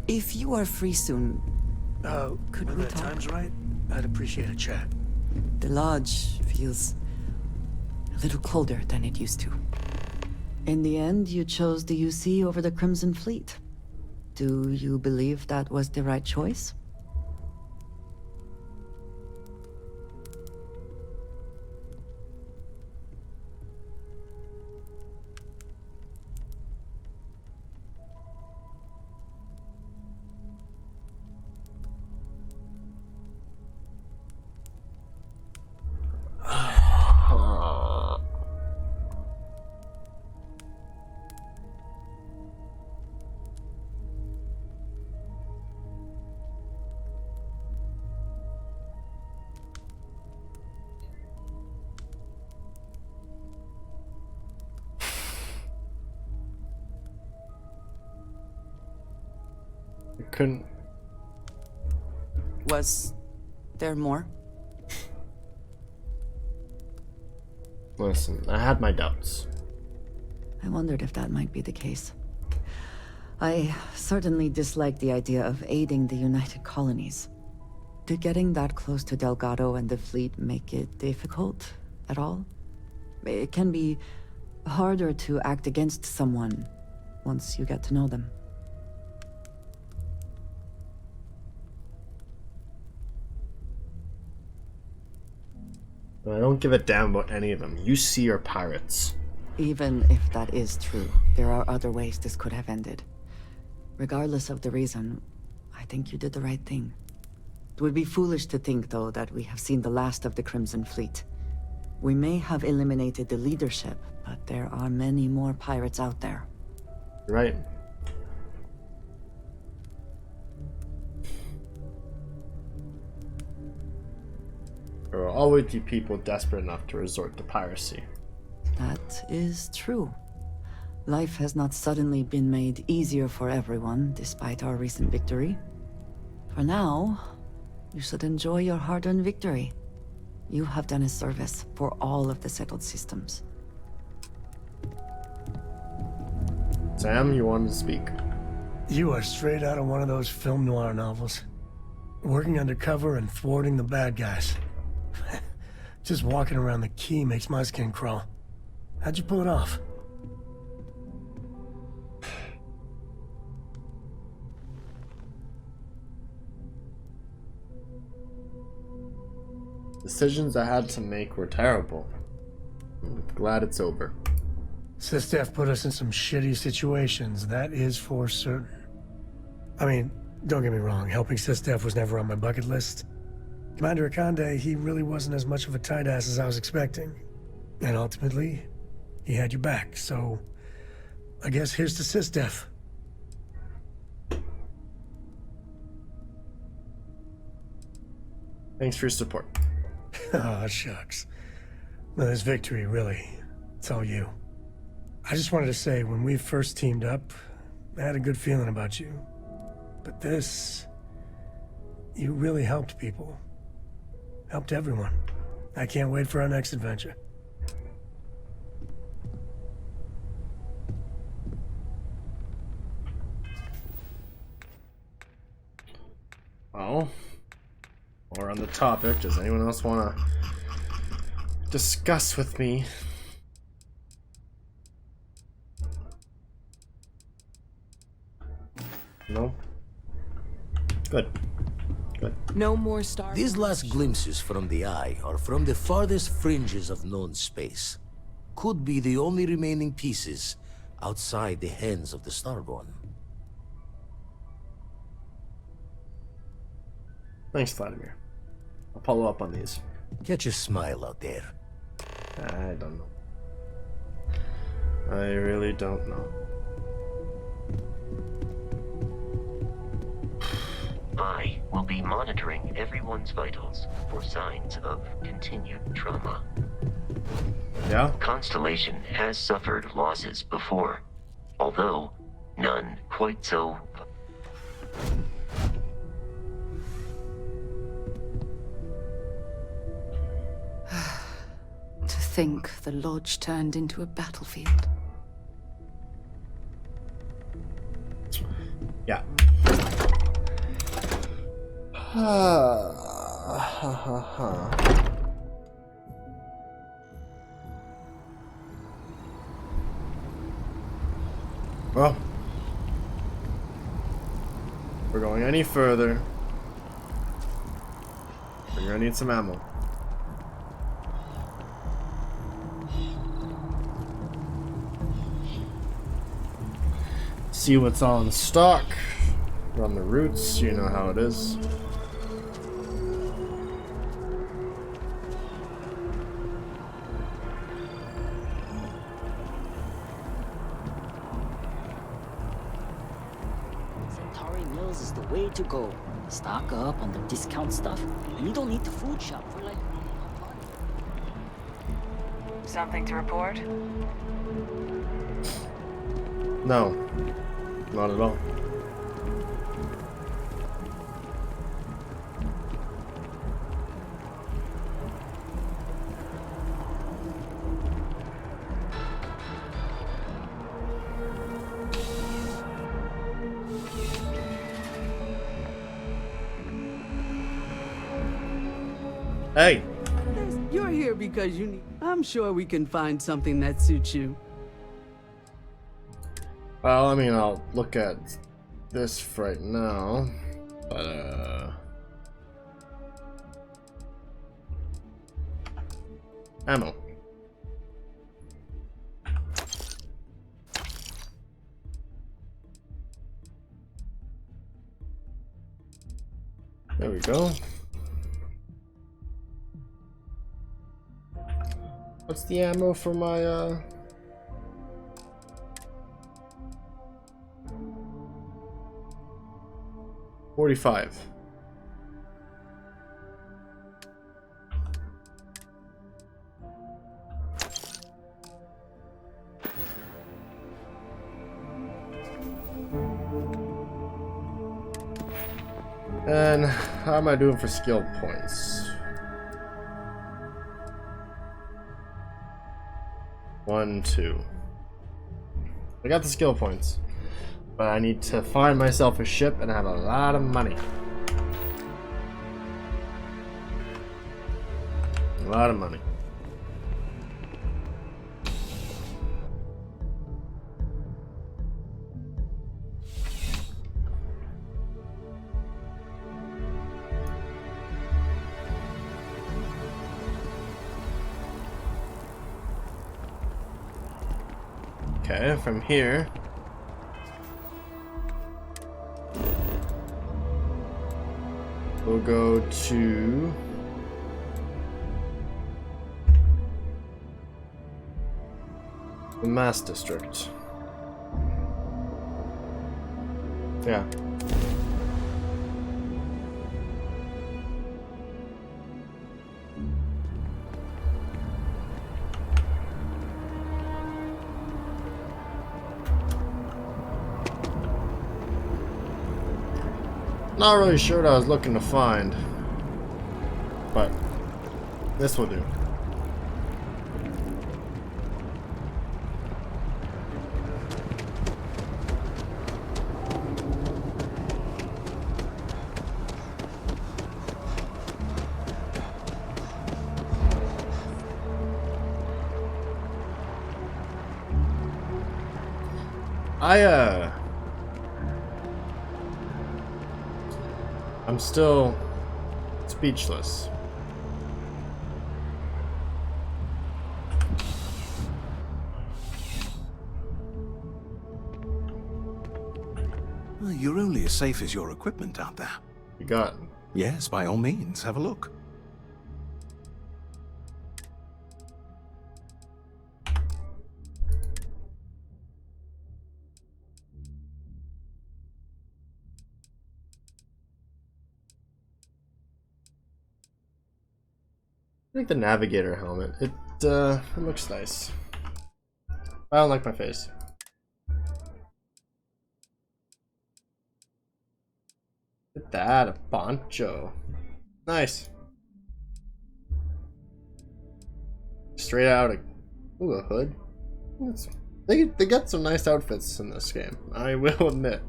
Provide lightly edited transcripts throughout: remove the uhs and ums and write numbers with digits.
If you are free soon, could when we the talk? time's right, I'd appreciate a chat. The lodge feels a little colder than it used to. In the end, you chose the UC over the Crimson Fleet. Do you believe that was the right choice? I couldn't. Was there more? Listen, I had my doubts. I wondered if that might be the case. I certainly dislike the idea of aiding the United Colonies. Did getting that close to Delgado and the fleet make it difficult at all? It can be harder to act against someone once you get to know them. I don't give a damn about any of them. You see are pirates. Even if that is true, there are other ways this could have ended. Regardless of the reason, I think you did the right thing. It would be foolish to think, though, that we have seen the last of the Crimson Fleet. We may have eliminated the leadership, but there are many more pirates out there. Right. There will always be people desperate enough to resort to piracy. That is true. Life has not suddenly been made easier for everyone, despite our recent victory. For now, you should enjoy your hard-earned victory. You have done a service for all of the settled systems. Sam, you wanted to speak? You are straight out of one of those film noir novels. Working undercover and thwarting the bad guys. Just walking around the key makes my skin crawl. How'd you pull it off? Decisions I had to make were terrible. I'm glad it's over. Sistef put us in some shitty situations, that is for certain. I mean, don't get me wrong, helping Sistef was never on my bucket list. Commander Akande, he really wasn't as much of a tight ass as I was expecting. And ultimately, he had you back, so I guess here's to Sistef. Thanks for your support. Aw, shucks. No, this victory, really, it's all you. I just wanted to say, when we first teamed up, I had a good feeling about you. But this... you really helped people. Helped everyone. I can't wait for our next adventure. Well, or on the topic, does anyone else want to discuss with me? No? Good. Good. No more stars. These last glimpses from the Eye are from the farthest fringes of known space. Could be the only remaining pieces outside the hands of the Stargone. Thanks, Vladimir. I'll follow up on these. Catch a smile out there. I don't know. I really don't know. I will be monitoring everyone's vitals for signs of continued trauma. Yeah? Constellation has suffered losses before, although none quite so... To think the Lodge turned into a battlefield. Yeah. Well, if we're going any further, we're gonna need some ammo. See what's on stock. Run the routes, you know how it is. Centauri Mills is the way to go. Stock up on the discount stuff, and you don't need to food shop for like Something to report? No, not at all. Hey! You're here because you need. I'm sure we can find something that suits you. Well, I mean, I'll look at this right now, but, ammo. There we go. What's the ammo for my, 45. And how am I doing for skill points? 1, 2. I got the skill points, but I need to find myself a ship and have a lot of money. A lot of money. Okay, from here. We'll go to the Mass District. Yeah. Not really sure what I was looking to find, but this will do. I'm still speechless. Well, you're only as safe as your equipment out there. You got. Yes, by all means, have a look. I like the navigator helmet. It looks nice. I don't like my face. Look at that, a poncho. Nice. Straight out of a hood. They got some nice outfits in this game, I will admit.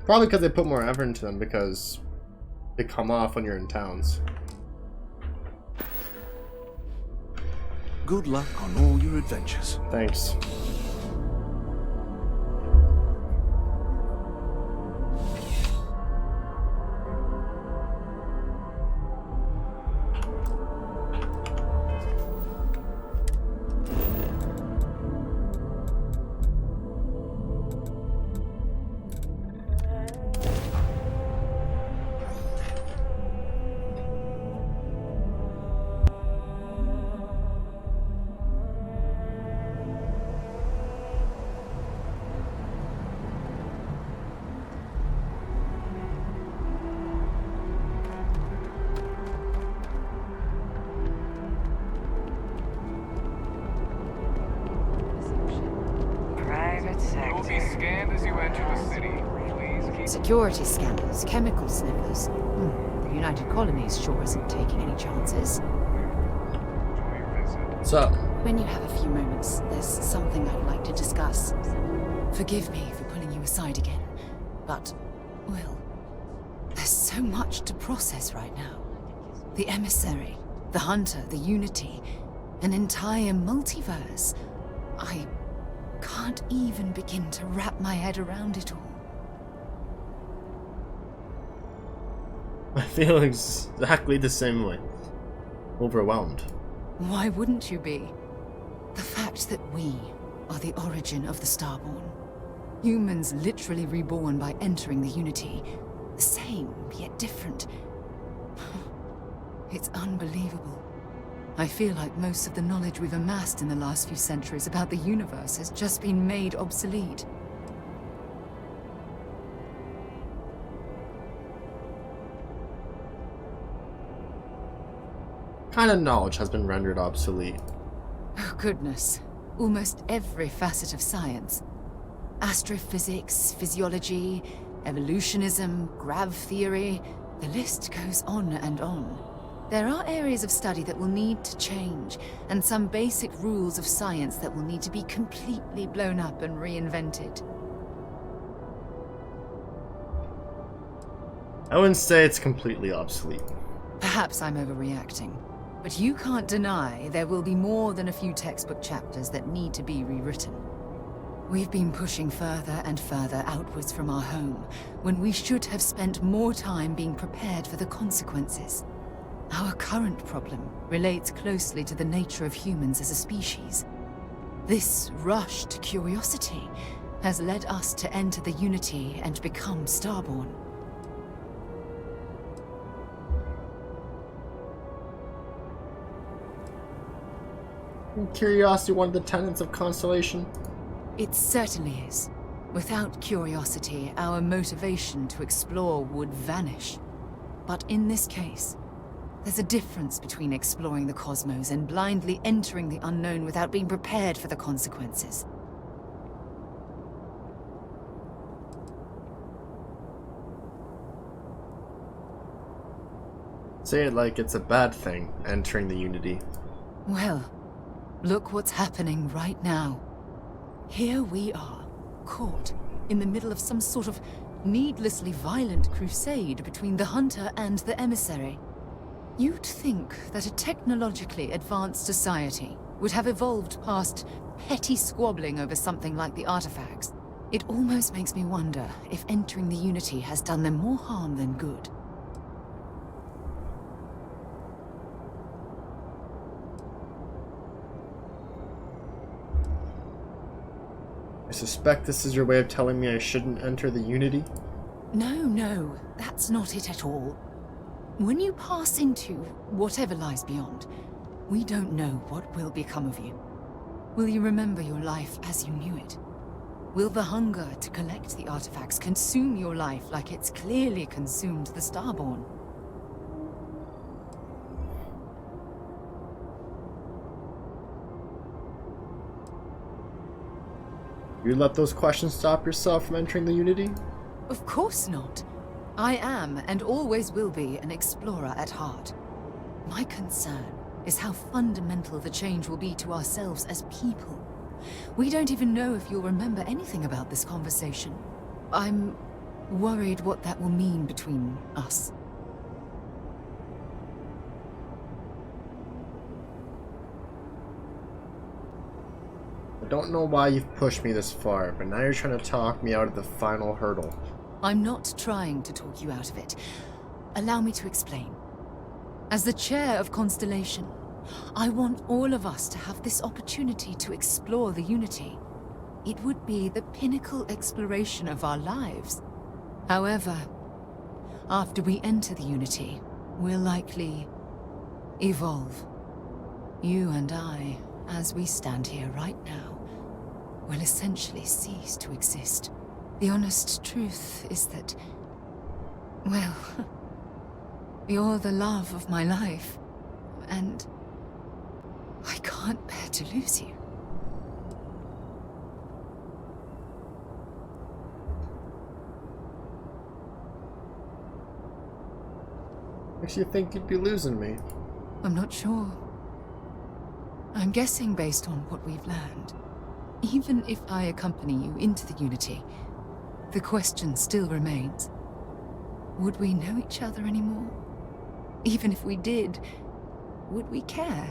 Probably because they put more effort into them, because They come off when you're in towns. Good luck on all your adventures. Thanks. Security scanners, chemical sniffers. The United Colonies sure isn't taking any chances. So, When you have a few moments, there's something I'd like to discuss. Forgive me for pulling you aside again, but, well, there's so much to process right now. The Emissary, the Hunter, the Unity, an entire multiverse. I can't even begin to wrap my head around it all. I feel exactly the same way. Overwhelmed. Why wouldn't you be? The fact that we are the origin of the Starborn. Humans literally reborn by entering the Unity. The same, yet different. It's unbelievable. I feel like most of the knowledge we've amassed in the last few centuries about the universe has just been made obsolete. Kind of knowledge has been rendered obsolete. Oh goodness. Almost every facet of science. Astrophysics, physiology, evolutionism, grav theory. The list goes on and on. There are areas of study that will need to change, and some basic rules of science that will need to be completely blown up and reinvented. I wouldn't say it's completely obsolete. Perhaps I'm overreacting, but you can't deny there will be more than a few textbook chapters that need to be rewritten. We've been pushing further and further outwards from our home, when we should have spent more time being prepared for the consequences. Our current problem relates closely to the nature of humans as a species. This rush to curiosity has led us to enter the Unity and become Starborn. Curiosity, one of the tenets of Constellation? It certainly is. Without curiosity, our motivation to explore would vanish. But in this case, there's a difference between exploring the cosmos and blindly entering the unknown without being prepared for the consequences. Say it like it's a bad thing, entering the Unity. Well, look what's happening right now. Here we are, caught in the middle of some sort of needlessly violent crusade between the Hunter and the Emissary. You'd think that a technologically advanced society would have evolved past petty squabbling over something like the artifacts. It almost makes me wonder if entering the Unity has done them more harm than good. I suspect this is your way of telling me I shouldn't enter the Unity? No, that's not it at all. When you pass into whatever lies beyond, we don't know what will become of you. Will you remember your life as you knew it? Will the hunger to collect the artifacts consume your life like it's clearly consumed the Starborn? You let those questions stop yourself from entering the Unity? Of course not. I am, and always will be, an explorer at heart. My concern is how fundamental the change will be to ourselves as people. We don't even know if you'll remember anything about this conversation. I'm worried what that will mean between us. I don't know why you've pushed me this far, but now you're trying to talk me out of the final hurdle. I'm not trying to talk you out of it. Allow me to explain. As the chair of Constellation, I want all of us to have this opportunity to explore the Unity. It would be the pinnacle exploration of our lives. However, after we enter the Unity, we'll likely evolve. You and I, as we stand here right now, will essentially cease to exist. The honest truth is that, well, you're the love of my life, and I can't bear to lose you. Makes you think you'd be losing me. I'm not sure. I'm guessing based on what we've learned. Even if I accompany you into the Unity, the question still remains. Would we know each other anymore? Even if we did, would we care?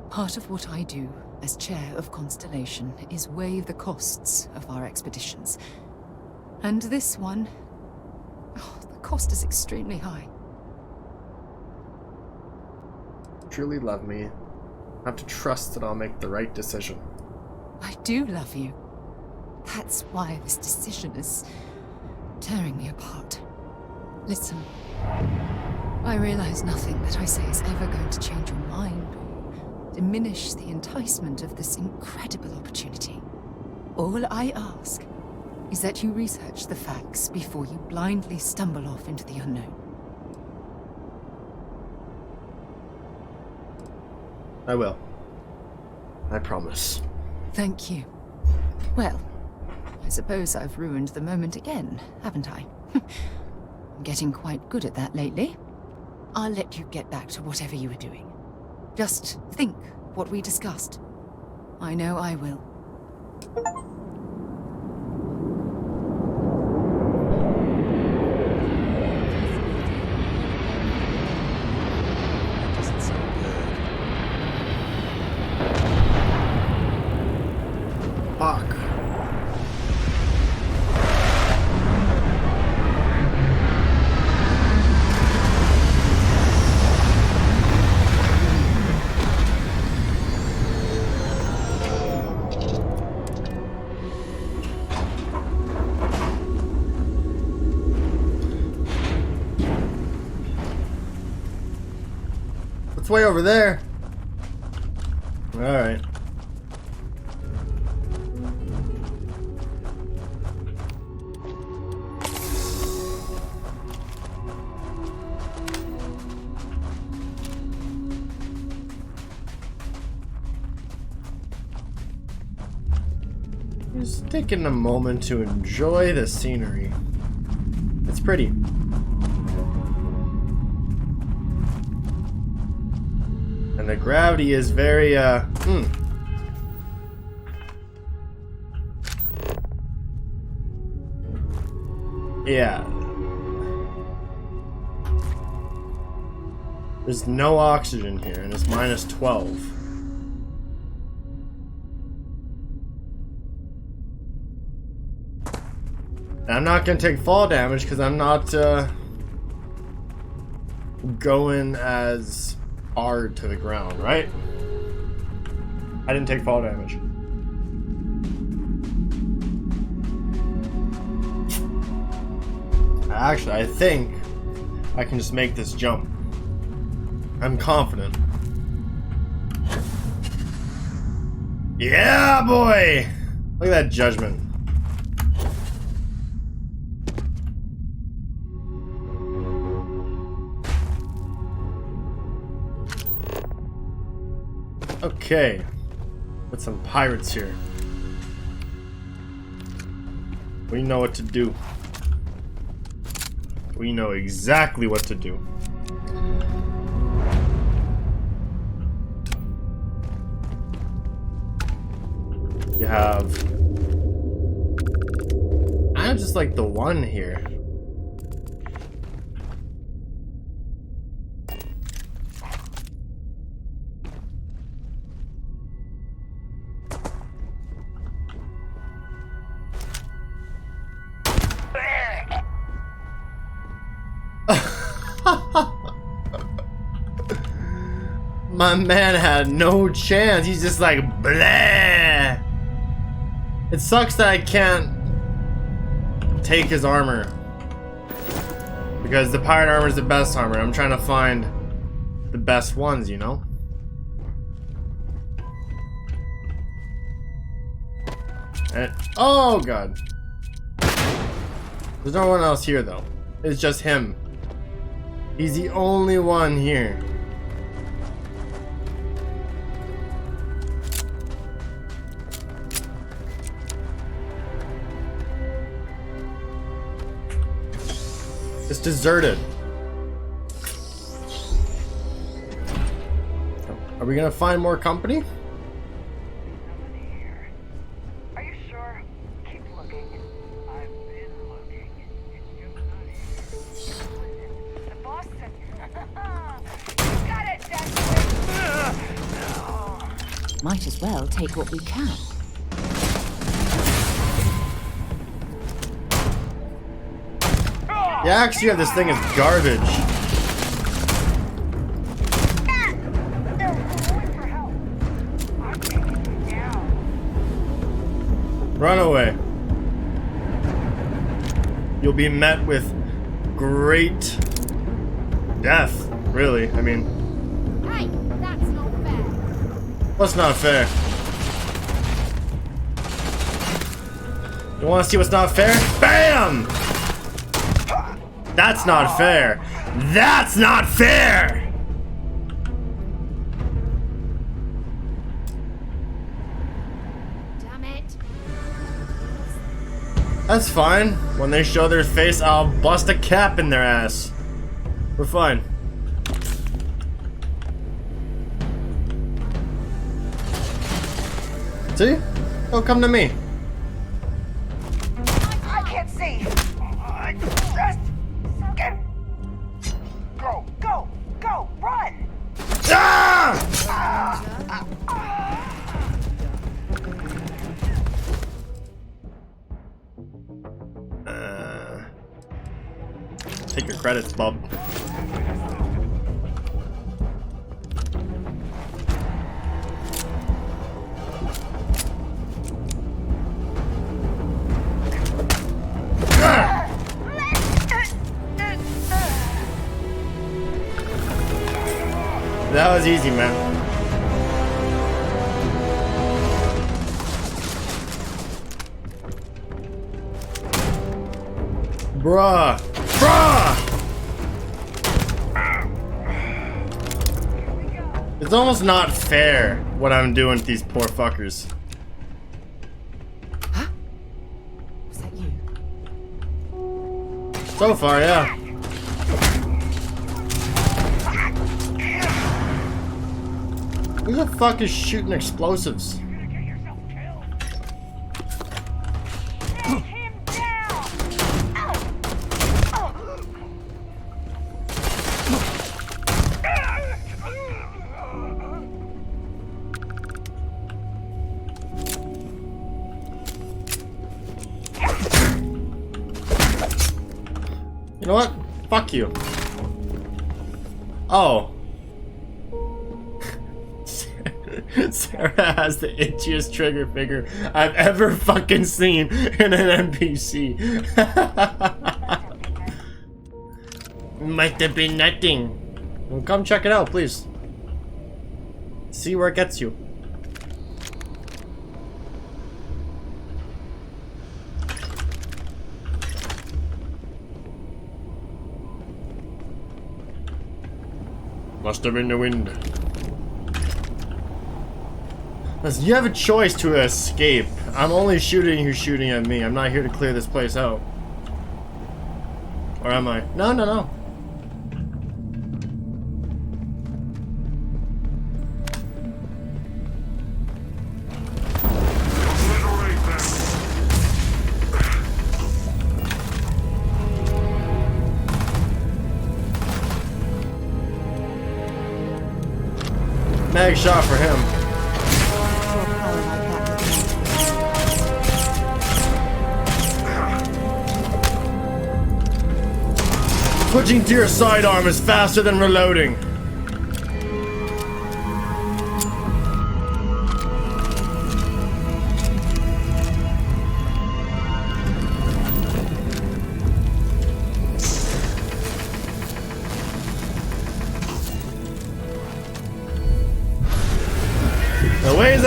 Part of what I do as chair of Constellation is weigh the costs of our expeditions. And this one, the cost is extremely high. Truly love me. I have to trust that I'll make the right decision. I do love you. That's why this decision is tearing me apart. Listen, I realize nothing that I say is ever going to change your mind or diminish the enticement of this incredible opportunity. All I ask is that you research the facts before you blindly stumble off into the unknown. I will. I promise. Thank you. Well, I suppose I've ruined the moment again, haven't I? I'm getting quite good at that lately. I'll let you get back to whatever you were doing. Just think what we discussed. I know I will. Fuck. It's way over there. All right. Just taking a moment to enjoy the scenery. It's pretty. And the gravity is very, Yeah. There's no oxygen here, and it's minus 12. I'm not gonna take fall damage because I'm not going as hard to the ground, right? I didn't take fall damage. Actually, I think I can just make this jump. I'm confident. Yeah, boy! Look at that judgment. Okay, with some pirates here. We know what to do. We know exactly what to do. You have... I'm just like the one here. My man had no chance. He's just like, bleh. It sucks that I can't take his armor. Because the pirate armor is the best armor. I'm trying to find the best ones, you know? And, oh god. There's no one else here though. It's just him. He's the only one here. It's deserted. Are we gonna find more company? Are you sure? Keep looking. I've been looking. It's just not here. The boss said. You got it, Destiny. Might as well take what we can. The axe you have this thing is garbage. Run away. You'll be met with great death, really. I mean, Hey, that's not fair. what's not fair? You want to see what's not fair? BAM! That's not fair. That's not fair! Damn it. That's fine. When they show their face, I'll bust a cap in their ass. We're fine. See? Don't come to me. I can't see. Just get. Go, go, go, run. Ah! Take your credits, bub. That was easy, man. Bruh. Bruh! It's almost not fair what I'm doing to these poor fuckers. Huh? Was that you? So far, yeah. Who the fuck is shooting explosives? You know what? Fuck you. Oh. Sarah has the itchiest trigger finger I've ever fucking seen in an NPC. Might have been nothing. Well, come check it out, please. See where it gets you. Must have been the wind. Listen, you have a choice to escape. I'm only shooting who's shooting at me. I'm not here to clear this place out. Or am I? No, no, no. Mag shot for him. Switching to your sidearm is faster than reloading.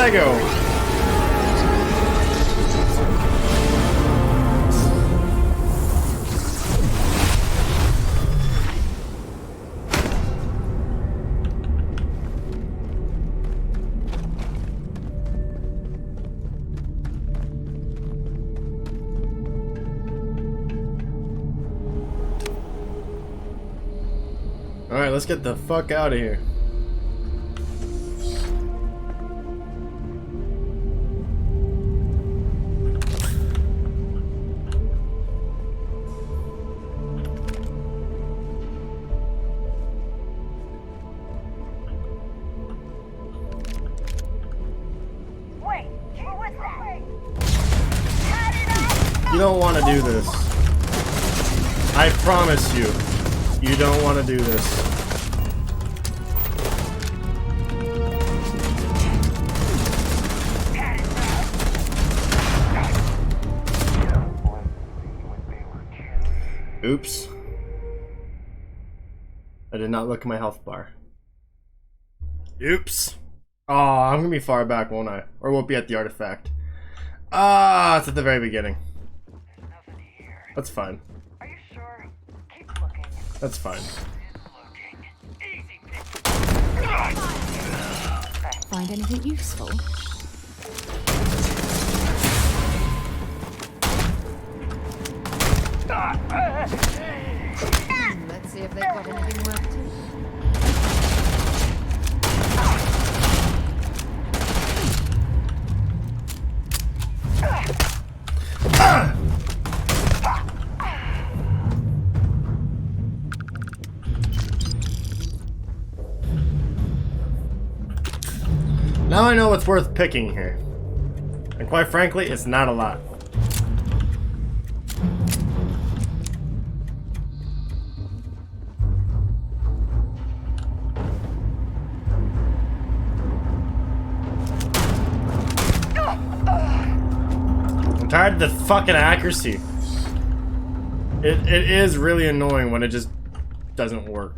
I go? Alright, let's get the fuck out of here. Wait, who was that? You don't want to do this. I promise you. You don't want to do this. Oops. I did not look at my health bar. Oops. Oh, I'm gonna be far back, won't I? Or won't be at the artifact. Ah, it's at the very beginning. That's fine. Are you sure? Keep looking. That's fine. Find anything useful? Let's see if they've got anything worth taking. Now I know what's worth picking here. And quite frankly, it's not a lot. I'm tired of the fucking accuracy. It is really annoying when it just doesn't work.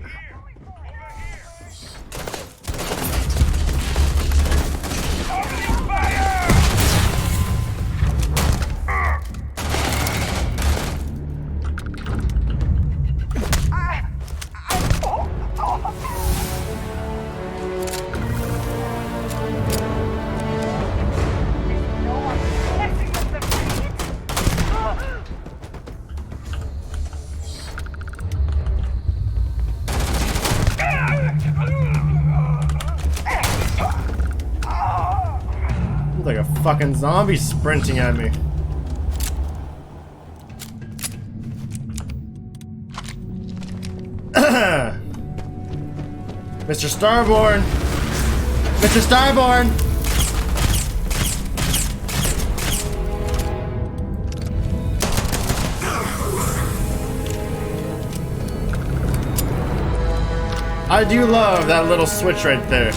Like a fucking zombie sprinting at me. Mr. Starborn! Mr. Starborn! I do love that little switch right there.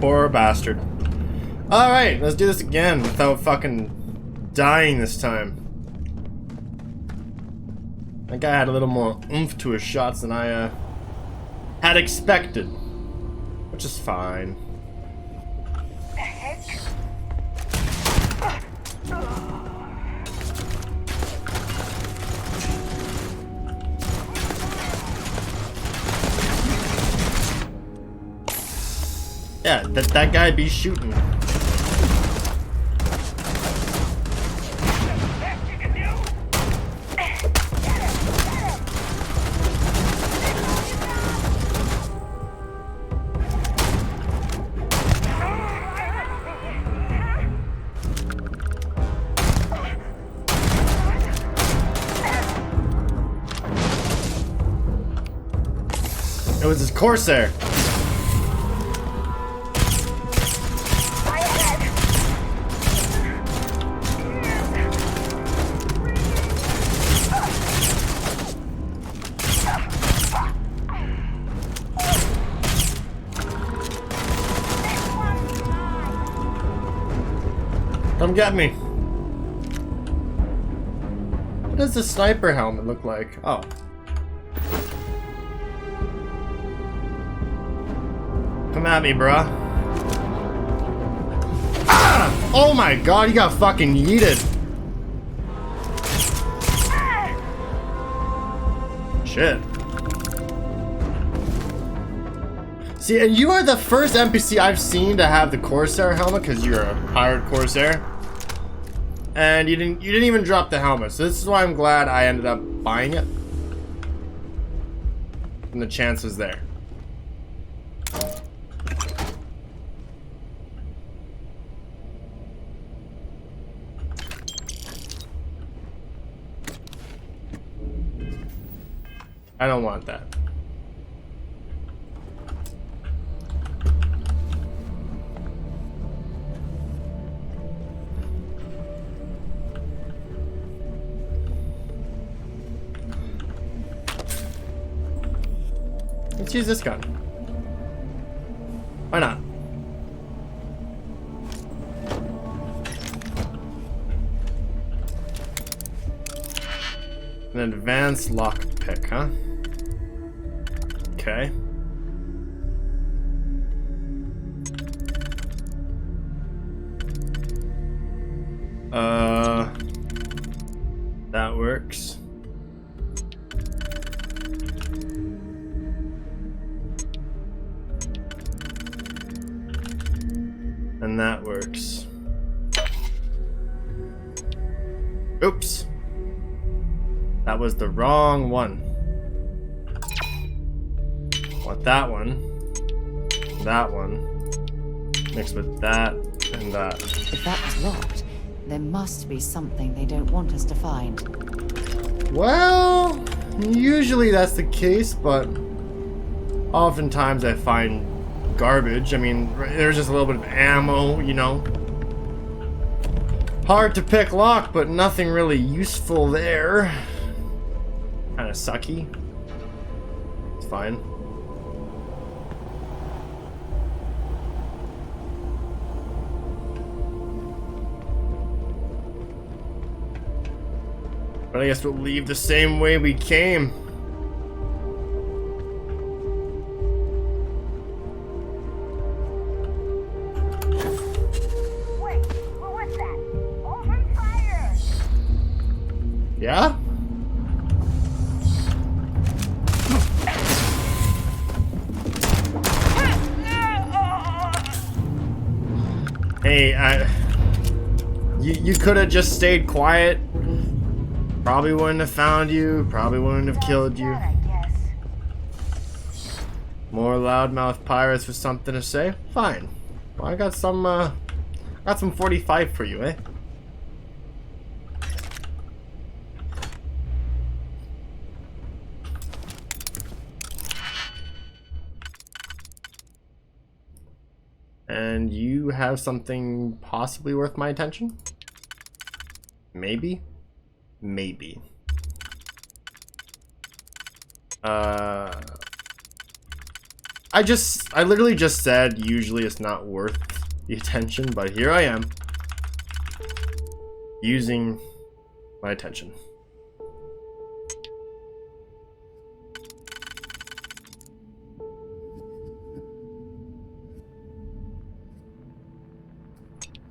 Poor bastard. Alright, let's do this again without fucking dying this time. That guy had a little more oomph to his shots than I had expected. Which is fine. The heck? Yeah, that guy be shooting. It was his Corsair. Come get me. What does the sniper helmet look like? Oh. Come at me, bruh. Ah! Oh my god, you got fucking yeeted. Shit. See, and you are the first NPC I've seen to have the Corsair helmet because you're a hired Corsair. And you didn't even drop the helmet. So this is why I'm glad I ended up buying it. And the chance was there. I don't want that. Let's use this gun. Why not? An advanced lockpick, huh? Okay. That works. And that works. Oops. That was the wrong one. Want that one. That one. Mixed with that and that. If that was locked, there must be something they don't want us to find. Well, usually that's the case, but oftentimes I find garbage. I mean, there's just a little bit of ammo, you know. Hard to pick lock, but nothing really useful there. Kind of sucky. It's fine. But I guess we'll leave the same way we came. Wait, what was that? Open fire! Yeah? Hey, you could have just stayed quiet. Probably wouldn't have found you. Probably wouldn't have killed you. More loudmouth pirates with something to say? Fine. Well, I got some 45 for you, eh? And you have something possibly worth my attention? Maybe? Maybe. I literally just said usually it's not worth the attention, but here I am. Using my attention.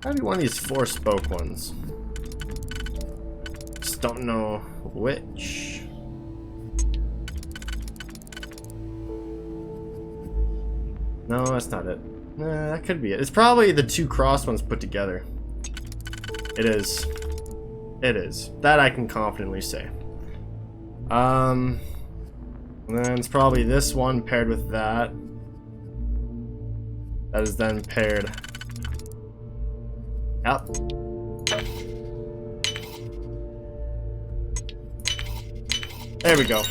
Probably one of these 4-spoke ones. Just don't know which. No, that's not it. Nah, that could be it. It's probably the 2 cross ones put together. It is. It is. That I can confidently say. And then it's probably this one paired with that. That is then paired. Yep. There we go.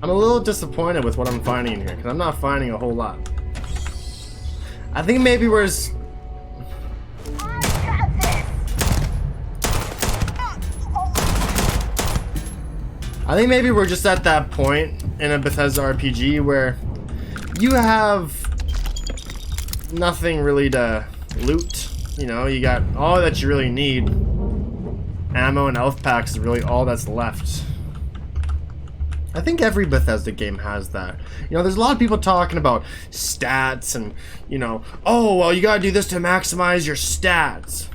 I'm a little disappointed with what I'm finding in here, because I'm not finding a whole lot. I think maybe where's... I think maybe we're just at that point in a Bethesda RPG where you have nothing really to loot. You know, you got all that you really need. Ammo and health packs is really all that's left. I think every Bethesda game has that. You know, there's a lot of people talking about stats and, you know, oh, well, you gotta do this to maximize your stats.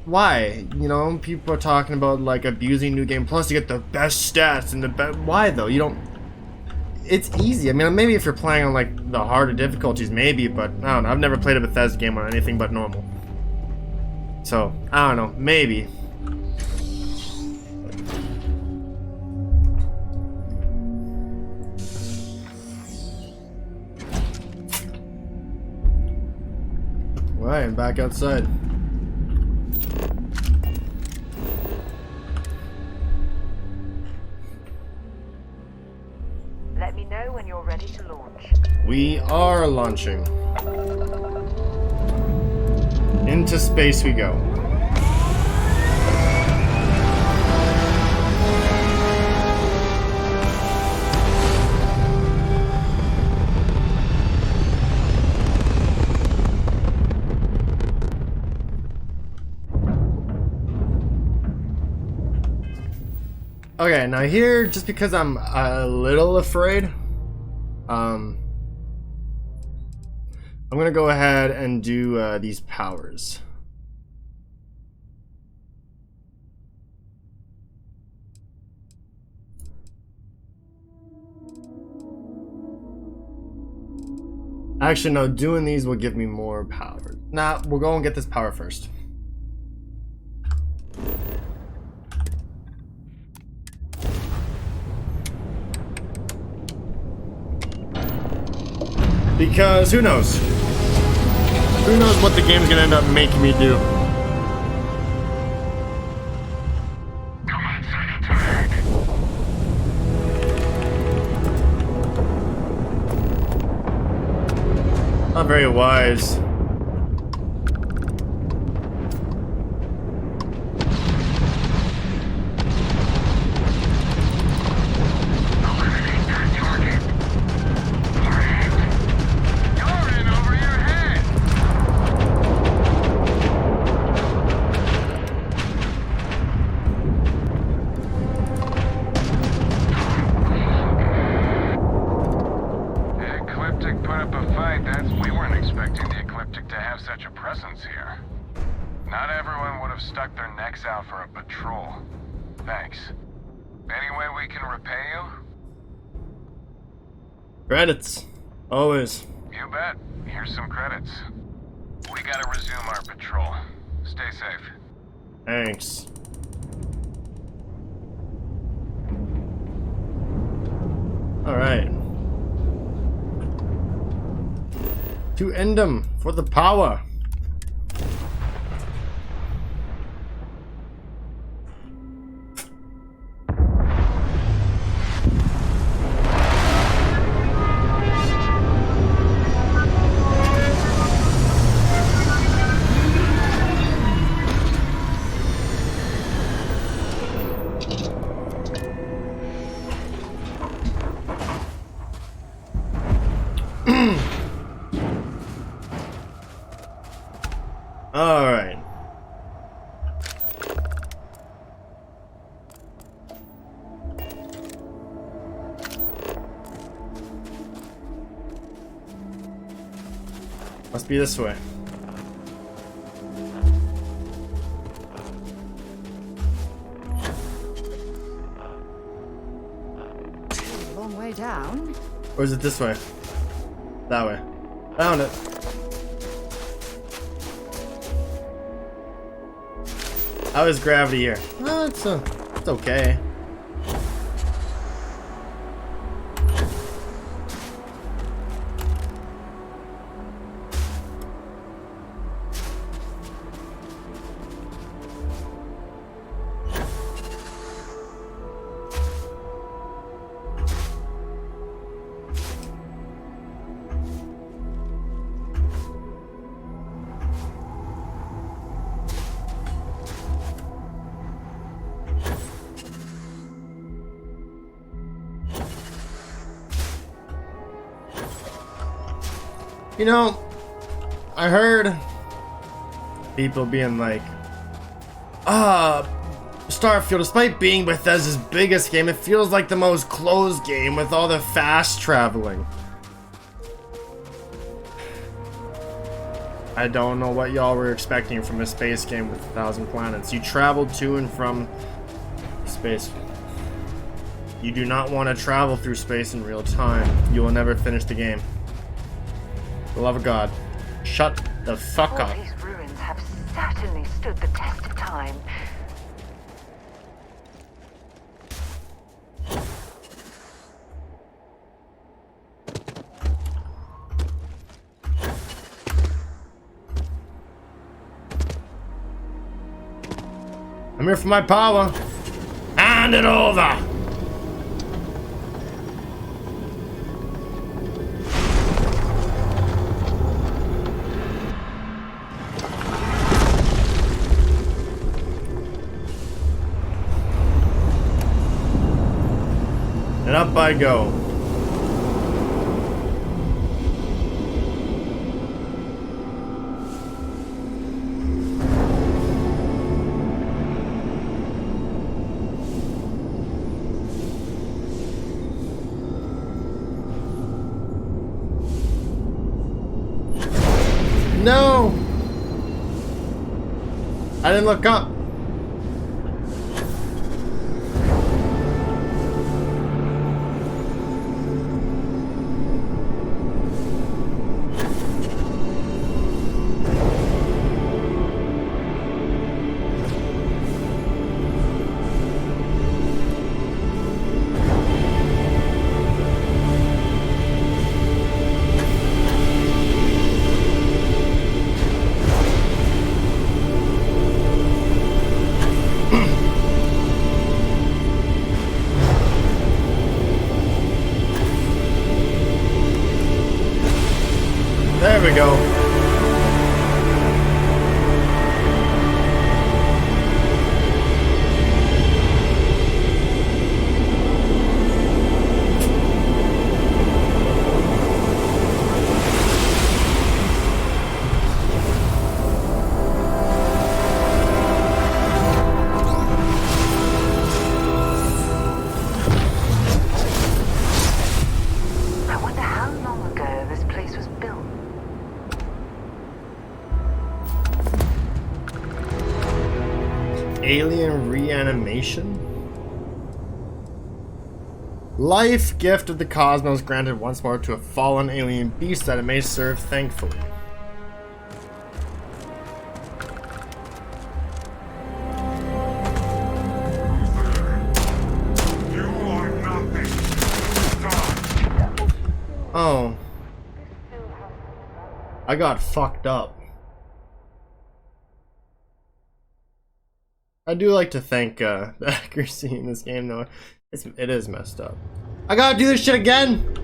Why? You know, people are talking about, like, abusing New Game Plus to get the best stats and the best. Why, though? You don't. It's easy. I mean, maybe if you're playing on, like, the harder difficulties, maybe, but I don't know. I've never played a Bethesda game on anything but normal. So, I don't know. Maybe. Alright, I'm back outside. Let me know when you're ready to launch. We are launching. Into space we go. Okay, now here, just because I'm a little afraid, I'm gonna go ahead and do these powers. Actually, no, doing these will give me more power. Nah, we'll go and get this power first. Because who knows? Who knows what the game's gonna end up making me do? Not very wise. Credits. Always. You bet. Here's some credits. We gotta resume our patrol. Stay safe. Thanks. Alright. To end them for the power. Alright. Must be this way. A long way down. Or is it this way? That way. Found it. How is gravity here? Oh, it's okay. You know, I heard people being like, Starfield, despite being Bethesda's biggest game, it feels like the most closed game with all the fast traveling. I don't know what y'all were expecting from a space game with 1,000 planets. You travel to and from space. You do not want to travel through space in real time. You will never finish the game. For the love of God, shut the fuck up. All these ruins have certainly stood the test of time. I'm here for my power. Hand it over. And up I go. No! I didn't look up. There we go. I wonder how long ago this place was built. Alien reanimation? Life gift of the cosmos granted once more to a fallen alien beast that it may serve thankfully. Oh. I got fucked up. I do like to thank the accuracy in this game though. It is messed up. I gotta do this shit again!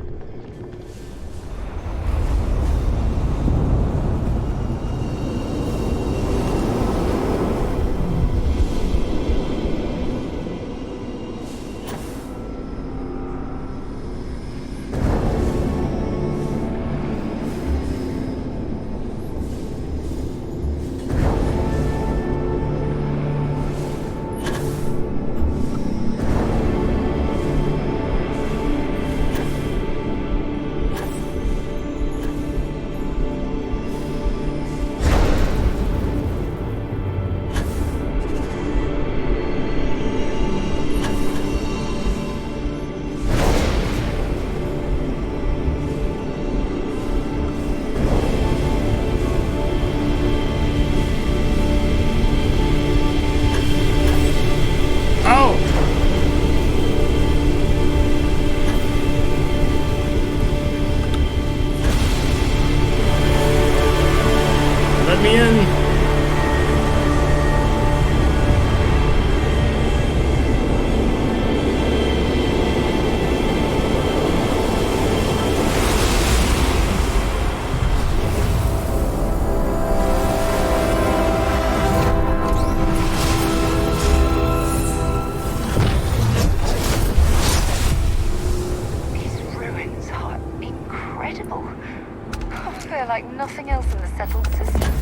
settled systems.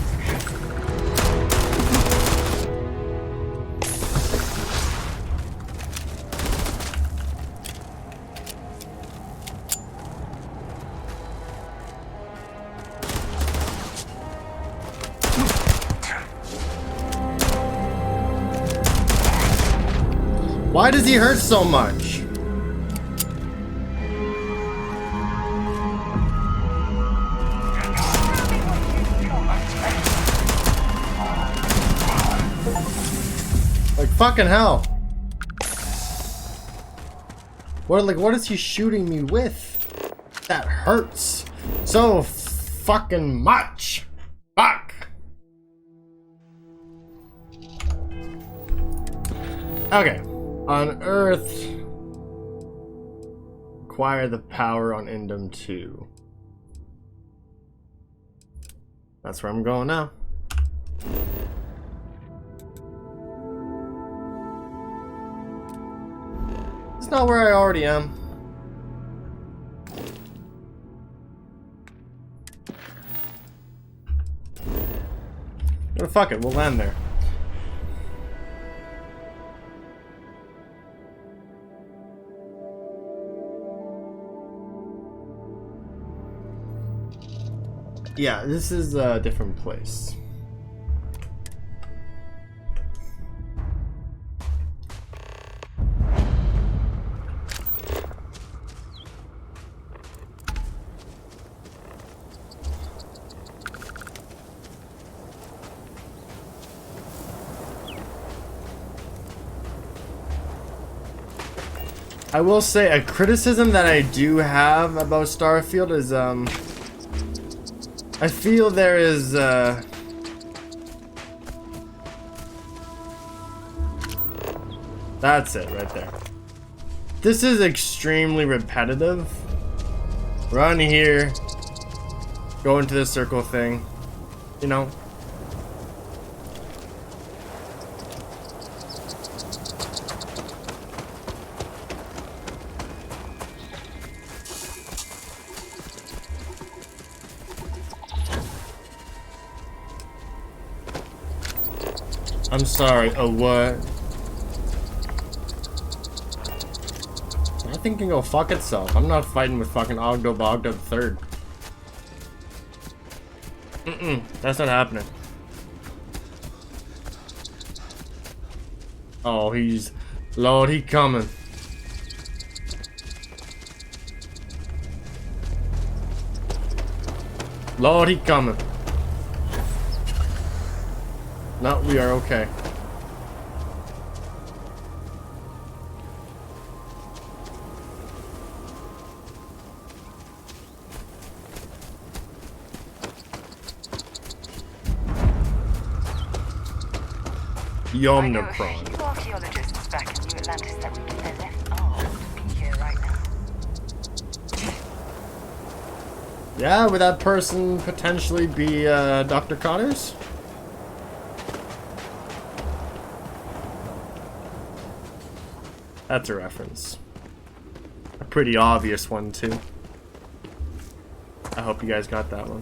Why does he hurt so much? Like fucking hell. What is he shooting me with? That hurts so fucking much. Fuck. Okay. On Earth, acquire the power on Indom 2. That's where I'm going now. It's not where I already am. But fuck it, we'll land there. Yeah, this is a different place. I will say a criticism that I do have about Starfield is I feel there is that's it right there. This is extremely repetitive. Run here, go into the circle thing, you know. I'm sorry, a what? That thing can go fuck itself. I'm not fighting with fucking Ogdo Bogdo III. That's not happening. Oh, he's... Lord, he coming. Lord, he coming. No, we are okay. Yomnipron. You archaeologists back in New Atlantis that would get their left arm be here right now. Yeah, would that person potentially be Dr. Connors? That's a reference. A pretty obvious one, too. I hope you guys got that one.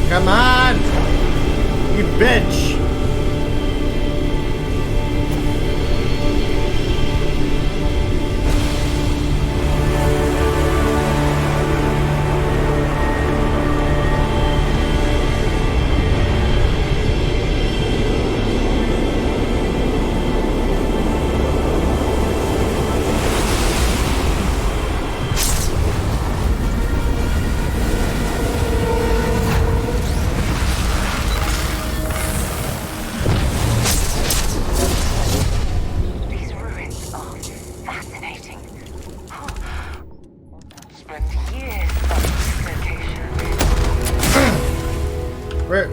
Come on! You bitch! Where?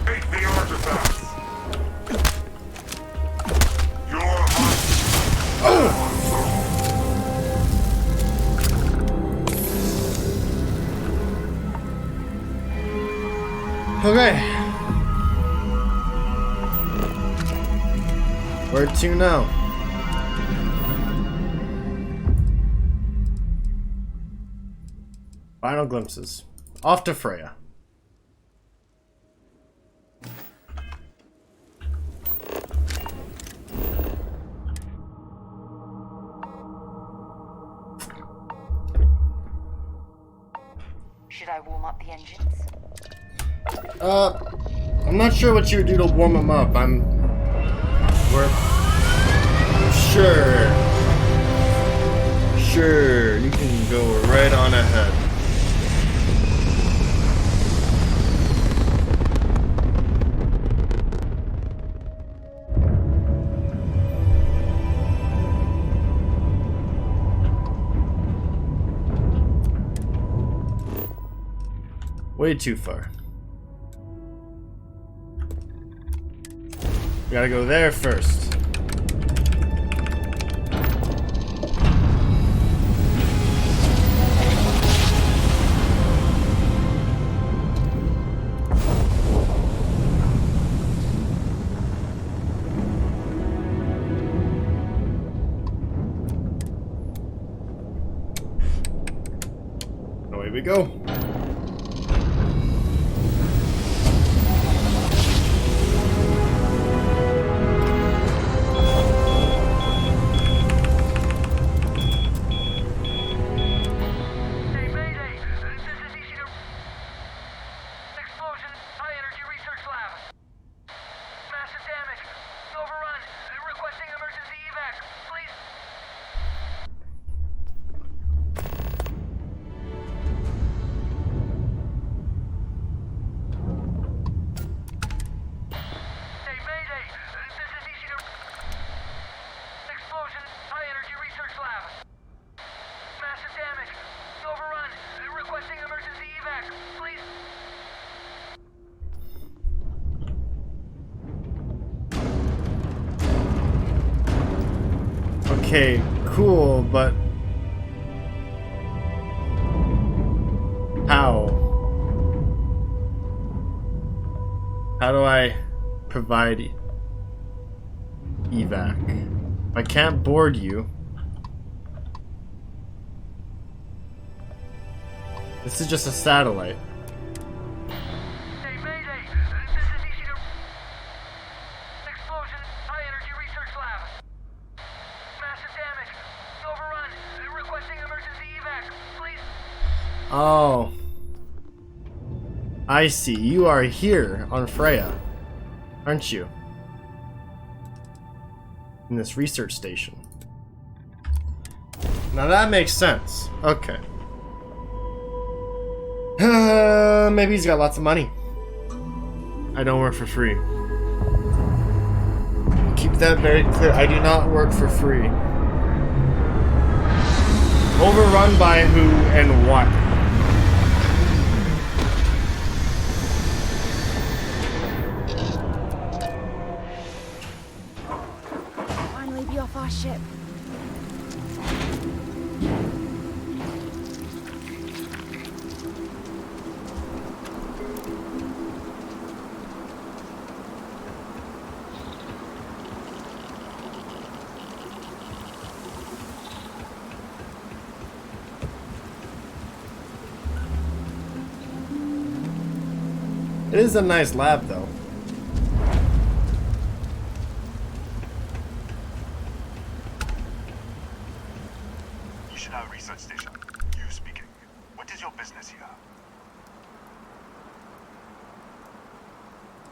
Take the artifacts. Okay. Where to now? Final glimpses. Off to Freya. Should I warm up the engines? I'm not sure what you would do to warm them up. Sure, you can go right on ahead. Way too far. We gotta go there first. Away we go. Okay, cool, but how? How do I provide evac? I can't board you. This is just a satellite. Oh. I see. You are here on Freya, aren't you? In this research station. Now that makes sense. Okay. Maybe he's got lots of money. I don't work for free. Keep that very clear. I do not work for free. Overrun by who and what? Finally be off our ship. It is a nice lab, though. Ishida Research Station. You speaking. What is your business here?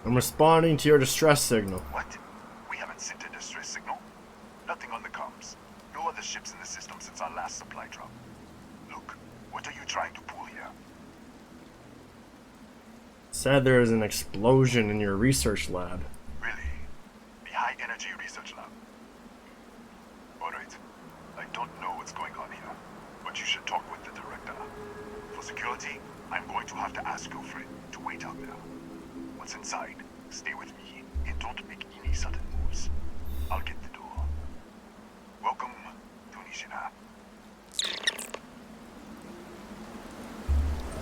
I'm responding to your distress signal. What? We haven't sent a distress signal? Nothing on the comms. No other ships in the system since our last supply drop. Look, what are you trying to pull here? Said there is an explosion in your research lab. Really? The high energy research lab? Alright. I don't know what's going on here, but you should talk with the director. For security, I'm going to have to ask your friend to wait out there. Once inside, stay with me and don't make any sudden moves. I'll get the door. Welcome to Nishina.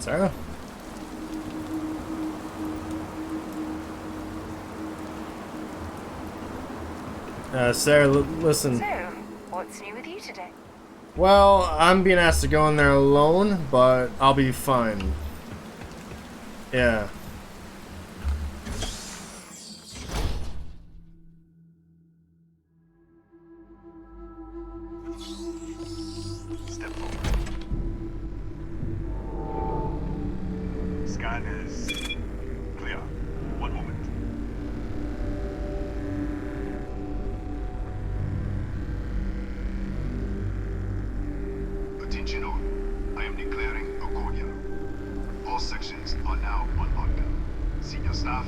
Sarah? Sarah, listen. So, what's new with you today? Well, I'm being asked to go in there alone, but I'll be fine. Yeah. Step forward. Scan is clear. One moment. Attention all. I am declaring a cordial. All sections are now on lockdown. Senior staff,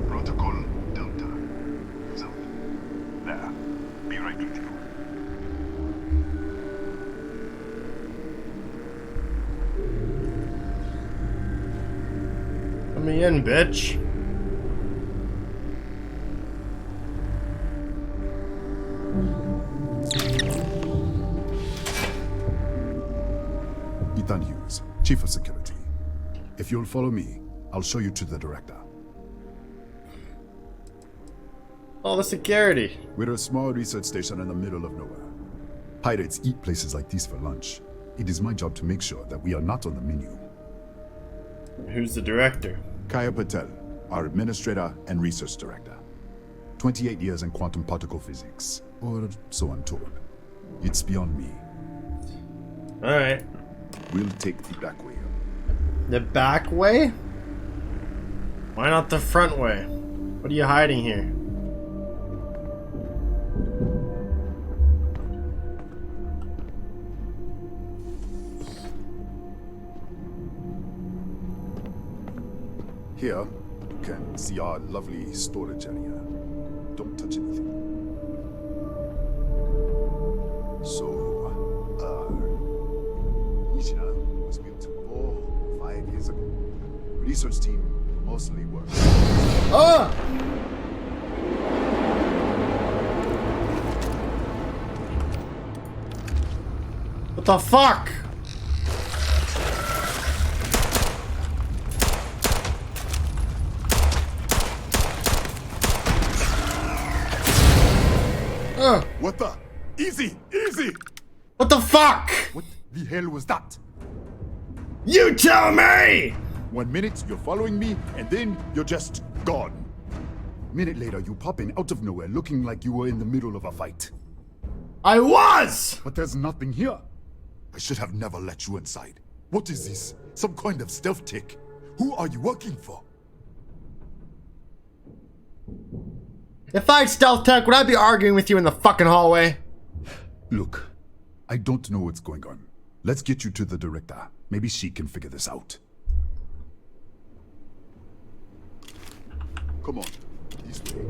protocol Delta. So, there. Be right with you. Let me in, bitch. Ethan Hughes, Chief of Security. If you'll follow me, I'll show you to the director. All the security. We're a small research station in the middle of nowhere. Pirates eat places like these for lunch. It is my job to make sure that we are not on the menu. Who's the director? Kaya Patel, our administrator and research director. 28 years in quantum particle physics, or so I'm told. It's beyond me. Alright. We'll take the back way. The back way? Why not the front way? What are you hiding here? Here, you can see our lovely storage area. Don't touch anything. So, Nishina was built 4 or 5 years ago. Research team mostly works. Ah! What the fuck? What the? Easy! Easy! What the fuck? What the hell was that? You tell me! 1 minute, you're following me, and then you're just gone. Minute later, you pop in out of nowhere looking like you were in the middle of a fight. I was! But there's nothing here. I should have never let you inside. What is this? Some kind of stealth tick? Who are you working for? If I had stealth tech, would I be arguing with you in the fucking hallway? Look, I don't know what's going on. Let's get you to the director. Maybe she can figure this out. Come on, this way.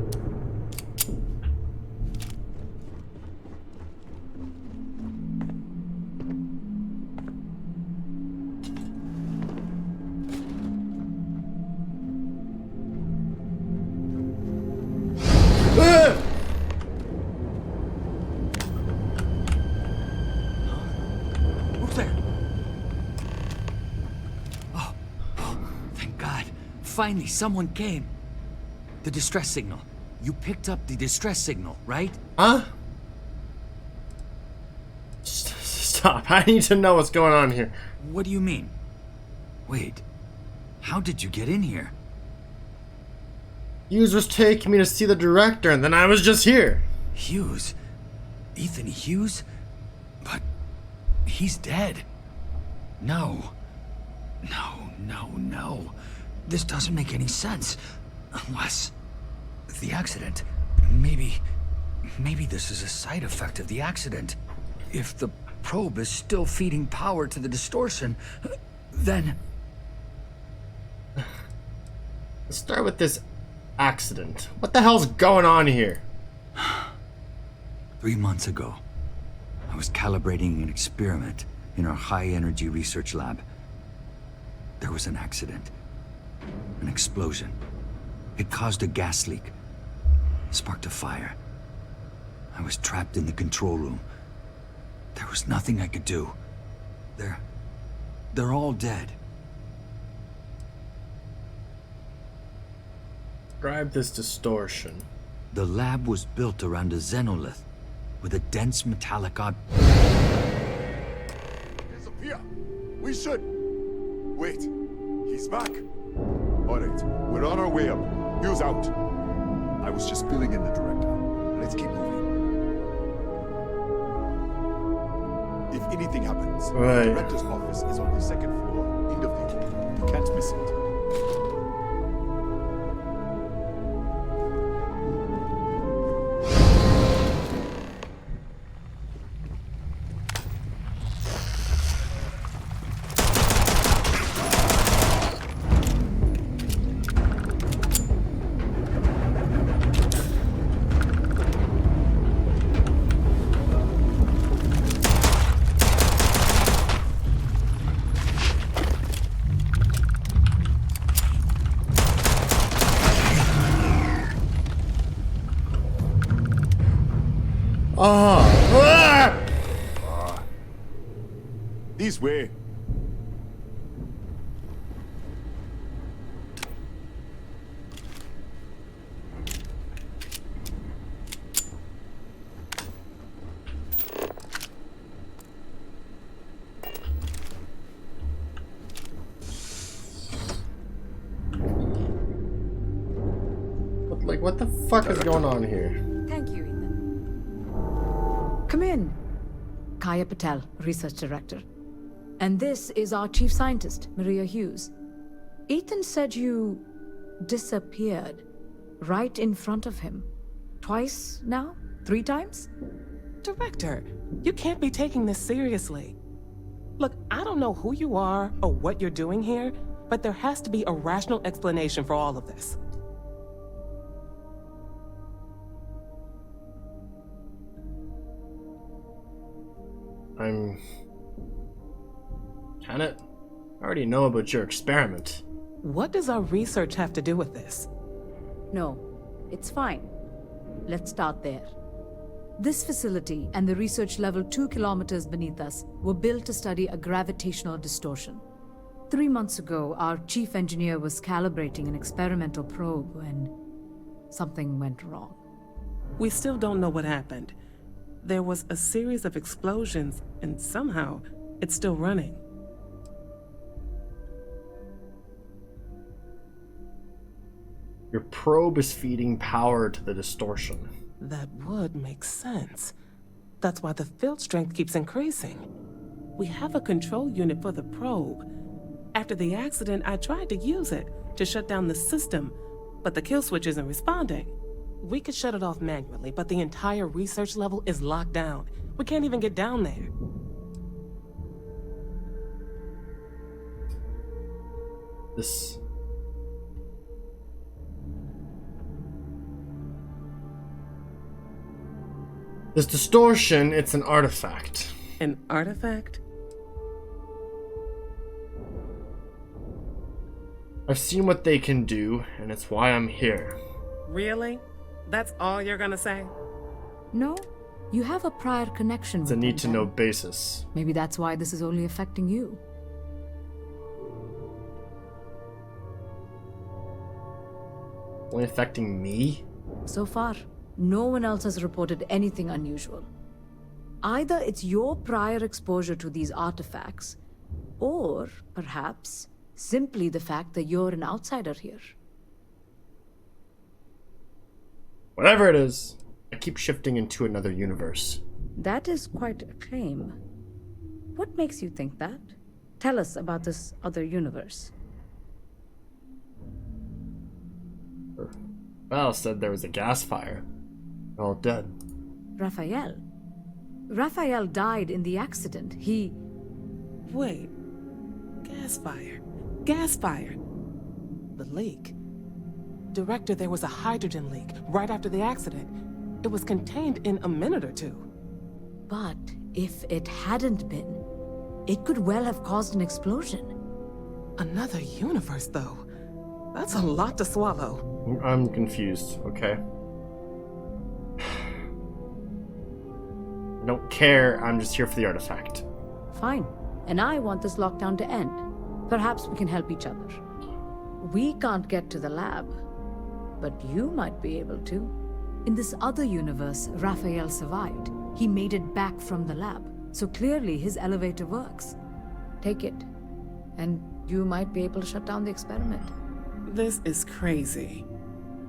Who's there? Oh, thank God. Finally, someone came. The distress signal. You picked up the distress signal, right? Huh? Stop. I need to know what's going on here. What do you mean? Wait. How did you get in here? Hughes was taking me to see the director, and then I was just here. Hughes? Ethan Hughes? But he's dead. No. No. This doesn't make any sense. Unless the accident. Maybe this is a side effect of the accident. If the probe is still feeding power to the distortion, then... Let's start with this accident. What the hell's going on here? 3 months ago, was calibrating an experiment in our high-energy research lab. There was an accident. An explosion. It caused a gas leak. Sparked a fire. I was trapped in the control room. There was nothing I could do. They're all dead. Describe this distortion. The lab was built around a xenolith with a dense metallic Disappear! We should... Wait. He's back. Alright, we're on our way up. Hughes out. I was just filling in the director. Let's keep moving. If anything happens, the director's office is on the second floor, end of the hall. You can't miss it. This way. What the fuck is going on here? Thank you, Ethan. Come in. Kaya Patel, Research Director. And this is our Chief Scientist, Maria Hughes. Ethan said you disappeared right in front of him. Twice now? 3 times? Director, you can't be taking this seriously. Look, I don't know who you are or what you're doing here, but there has to be a rational explanation for all of this. I'm kinda... I already know about your experiment. What does our research have to do with this? No, it's fine. Let's start there. This facility and the research level 2 kilometers beneath us were built to study a gravitational distortion. 3 months ago, our chief engineer was calibrating an experimental probe when something went wrong. We still don't know what happened. There was a series of explosions, and somehow, it's still running. Your probe is feeding power to the distortion. That would make sense. That's why the field strength keeps increasing. We have a control unit for the probe. After the accident, I tried to use it to shut down the system, but the kill switch isn't responding. We could shut it off manually, but the entire research level is locked down. We can't even get down there. This distortion, it's an artifact. An artifact? I've seen what they can do, and it's why I'm here. Really? That's all you're gonna say? No, you have a prior connection It's with a them, need-to-know then. basis. Maybe that's why this is only affecting you. Only affecting me? So far, no one else has reported anything unusual. Either it's your prior exposure to these artifacts, or perhaps simply the fact that you're an outsider here. Whatever it is, I keep shifting into another universe. That is quite a claim. What makes you think that? Tell us about this other universe. Val said there was a gas fire. They're all dead. Raphael. Raphael died in the accident. He... Wait. Gas fire. Gas fire. The leak. Director, there was a hydrogen leak right after the accident. It was contained in a minute or two. But if it hadn't been, it could well have caused an explosion. Another universe, though. That's a lot to swallow. I'm confused, okay? I don't care, I'm just here for the artifact. Fine. And I want this lockdown to end. Perhaps we can help each other. We can't get to the lab, but you might be able to. In this other universe, Raphael survived. He made it back from the lab, so clearly his elevator works. Take it, and you might be able to shut down the experiment. This is crazy.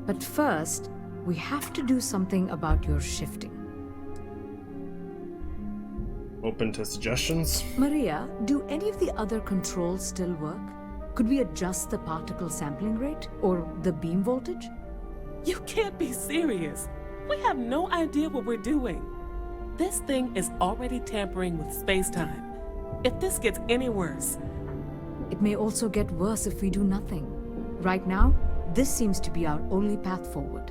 But first, we have to do something about your shifting. Open to suggestions? Maria, do any of the other controls still work? Could we adjust the particle sampling rate or the beam voltage? You can't be serious. We have no idea what we're doing. This thing is already tampering with space-time. If this gets any worse... It may also get worse if we do nothing. Right now, this seems to be our only path forward.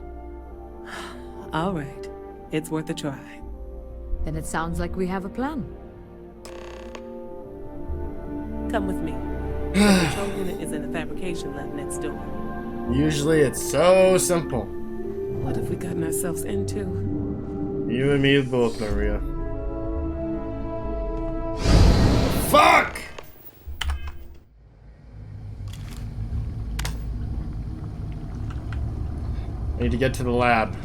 All right. It's worth a try. Then it sounds like we have a plan. Come with me. The control unit is in the fabrication lab next door. Usually it's so simple. What have we gotten ourselves into? You and me both, Maria. Fuck! I need to get to the lab.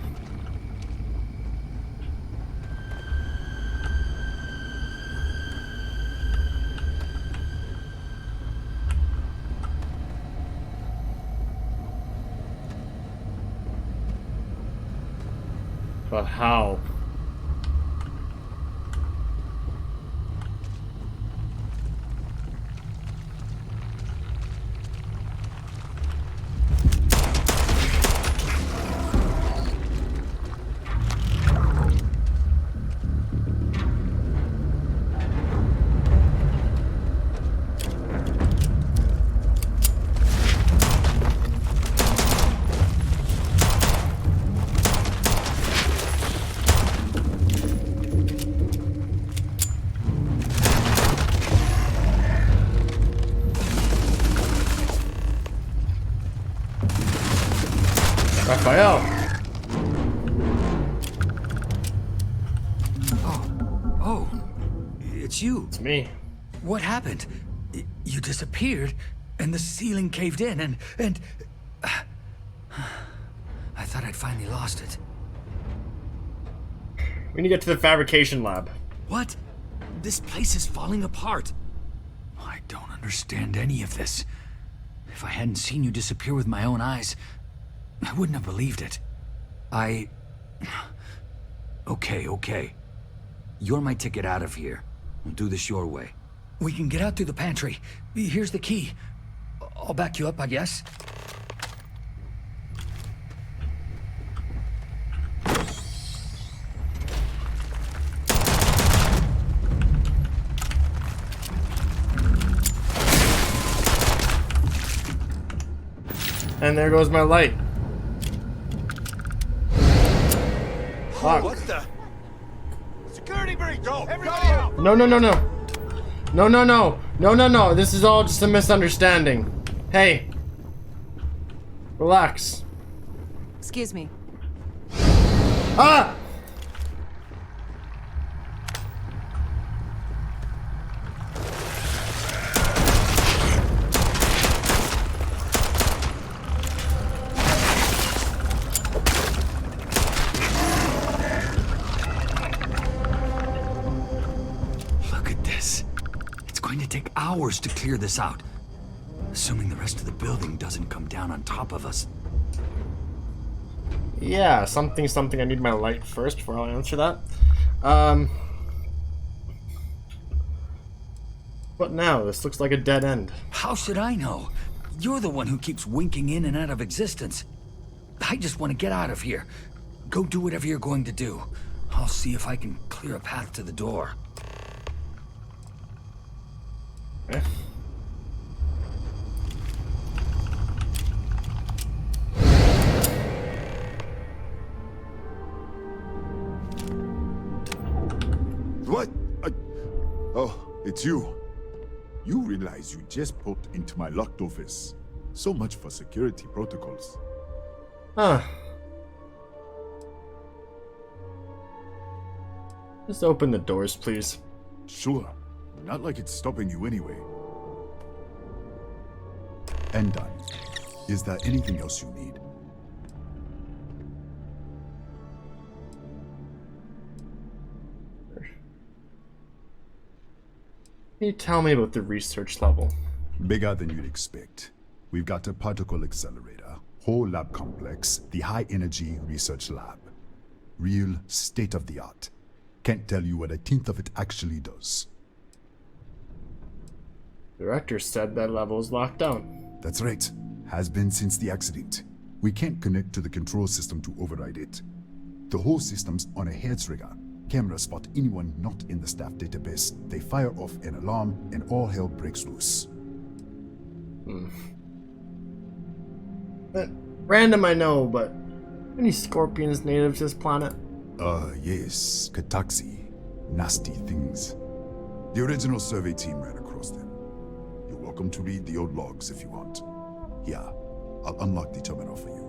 But how? Raphael! Oh, it's you. It's me. What happened? You disappeared, and the ceiling caved in, and... I thought I'd finally lost it. We need to get to the fabrication lab. What? This place is falling apart. I don't understand any of this. If I hadn't seen you disappear with my own eyes, I wouldn't have believed it. Okay. You're my ticket out of here. We'll do this your way. We can get out through the pantry. Here's the key. I'll back you up, I guess. And there goes my light. Fuck. What the? Security breach! Go! Everybody out! No. This is all just a misunderstanding. Hey. Relax. Excuse me. Ah! Hours to clear this out. Assuming the rest of the building doesn't come down on top of us. Yeah, something. I need my light first before I answer that. What now? This looks like a dead end. How should I know? You're the one who keeps winking in and out of existence. I just want to get out of here. Go do whatever you're going to do. I'll see if I can clear a path to the door. Okay. What? Oh, it's you. You realize you just popped into my locked office. So much for security protocols. Huh. Just open the doors, please. Sure. Not like it's stopping you anyway. And done. Is there anything else you need? Can you tell me about the research level? Bigger than you'd expect. We've got a particle accelerator, whole lab complex, the high energy research lab. Real state of the art. Can't tell you what a tenth of it actually does. The director said that level is locked down. That's right. Has been since the accident. We can't connect to the control system to override it. The whole system's on a hair trigger. Cameras spot anyone not in the staff database. They fire off an alarm and all hell breaks loose. Random, I know, but any scorpions native to this planet? Yes. Kataxi. Nasty things. The original survey team ran across them. You're welcome to read the old logs if you want. Here, I'll unlock the terminal for you.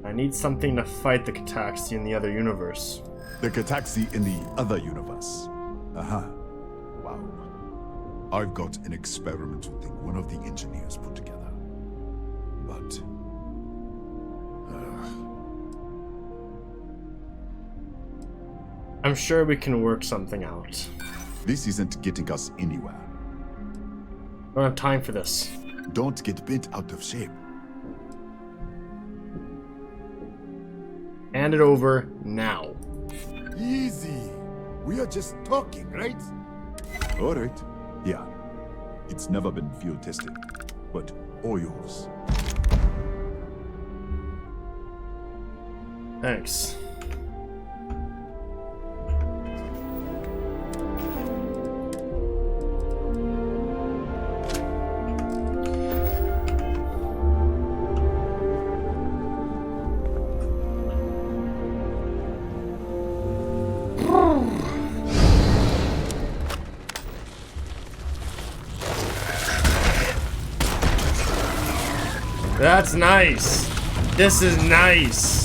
I need something to fight the Kataxi in the other universe. The Kataxi in the other universe. Wow. I've got an experimental thing one of the engineers put together. But... I'm sure we can work something out. This isn't getting us anywhere. I don't have time for this. Don't get bent out of shape. Hand it over now. Easy. We are just talking, right? All right. Yeah. It's never been field tested, but all yours. Thanks. That's nice. This is nice.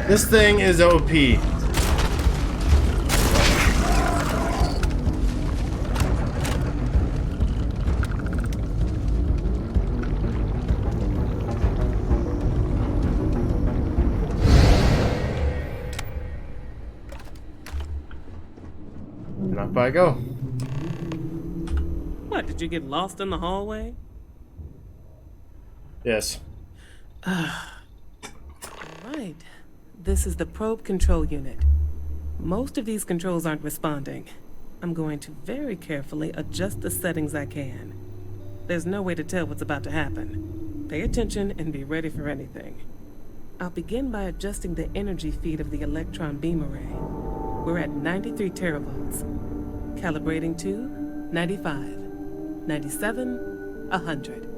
This thing is OP. And up I go. What, did you get lost in the hallway? Yes. Right. This is the probe control unit. Most of these controls aren't responding. I'm going to very carefully adjust the settings I can. There's no way to tell what's about to happen. Pay attention and be ready for anything. I'll begin by adjusting the energy feed of the electron beam array. We're at 93 teravolts. Calibrating to 95, 97, 100.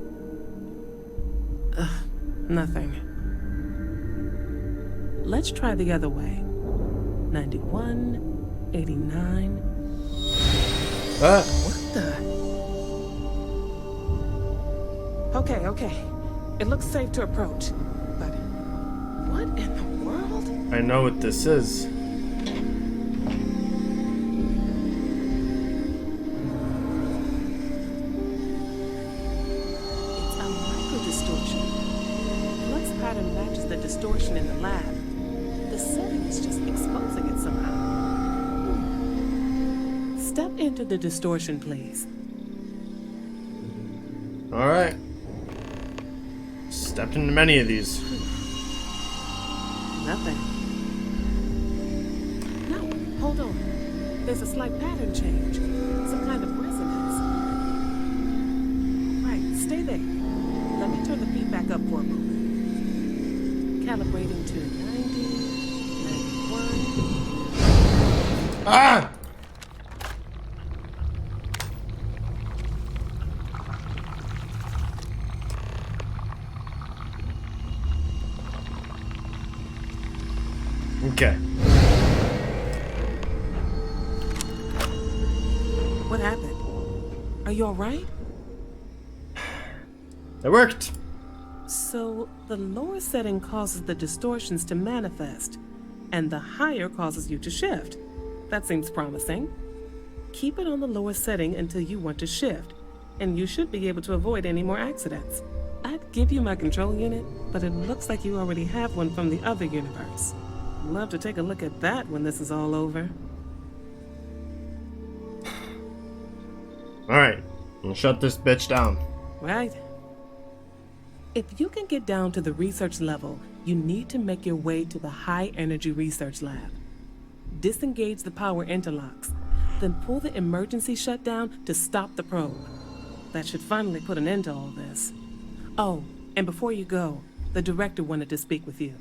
Nothing. Let's try the other way. 91, 89. What the? Okay. It looks safe to approach. But what in the world? I know what this is. It's a micro-distortion. Flux pattern matches the distortion in the lab. The setting is just exposing it somehow. Step into the distortion, please. All right. Stepped into many of these. Nothing. No, hold on. There's a slight pattern change. Some kind of resonance. Right, stay there. Let me turn the feedback up for a moment. Calibrating to 90, 91. Ah! Okay. What happened? Are you alright? It worked. So, the lower setting causes the distortions to manifest, and the higher causes you to shift. That seems promising. Keep it on the lower setting until you want to shift, and you should be able to avoid any more accidents. I'd give you my control unit, but it looks like you already have one from the other universe. Love to take a look at that when this is all over. Alright, I'll shut this bitch down. Right. If you can get down to the research level, you need to make your way to the high energy research lab. Disengage the power interlocks, then pull the emergency shutdown to stop the probe. That should finally put an end to all this. Oh, and before you go, the director wanted to speak with you.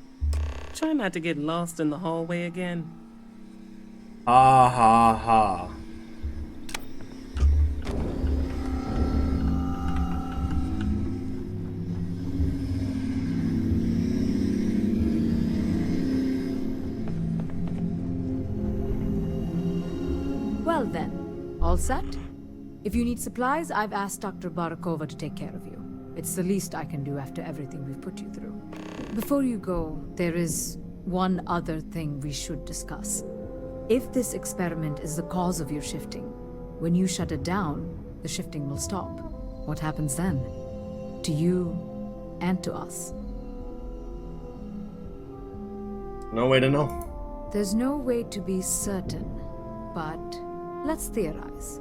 Try not to get lost in the hallway again. Ha ha ha. Well then, all set? If you need supplies, I've asked Dr. Barakova to take care of you. It's the least I can do after everything we've put you through. Before you go, there is one other thing we should discuss. If this experiment is the cause of your shifting, when you shut it down, the shifting will stop. What happens then? To you and to us? No way to know. There's no way to be certain, but let's theorize.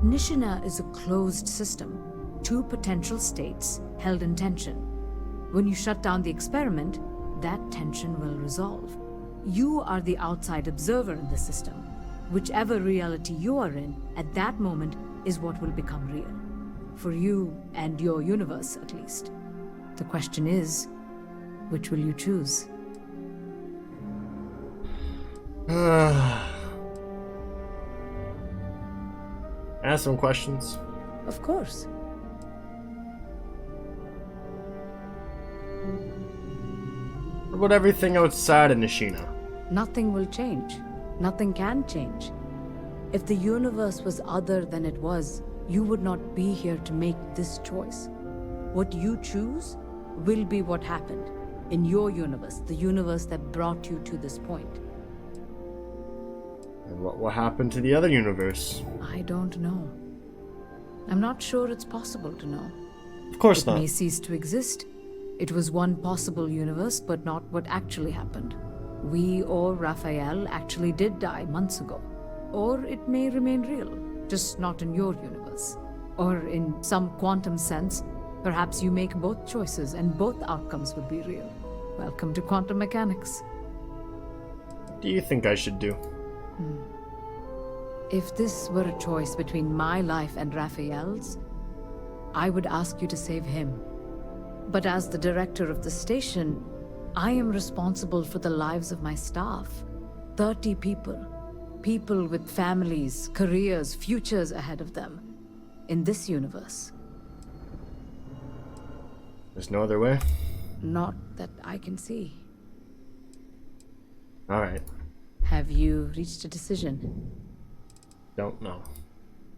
Nishina is a closed system, two potential states held in tension. When you shut down the experiment, that tension will resolve. You are the outside observer in the system. Whichever reality you are in, at that moment, is what will become real. For you and your universe, at least. The question is, which will you choose? Ask some questions. Of course. What about everything outside of Nishina? Nothing will change. Nothing can change. If the universe was other than it was, you would not be here to make this choice. What you choose will be what happened in your universe, the universe that brought you to this point. And what will happen to the other universe? I don't know. I'm not sure it's possible to know. Of course not. It may cease to exist. It was one possible universe, but not what actually happened. We or Raphael actually did die months ago. Or it may remain real, just not in your universe. Or in some quantum sense, perhaps you make both choices and both outcomes would be real. Welcome to quantum mechanics. What do you think I should do? If this were a choice between my life and Raphael's, I would ask you to save him. But as the director of the station, I am responsible for the lives of my staff. 30 people. People with families, careers, futures ahead of them. In this universe. There's no other way? Not that I can see. Alright. Have you reached a decision? Don't know.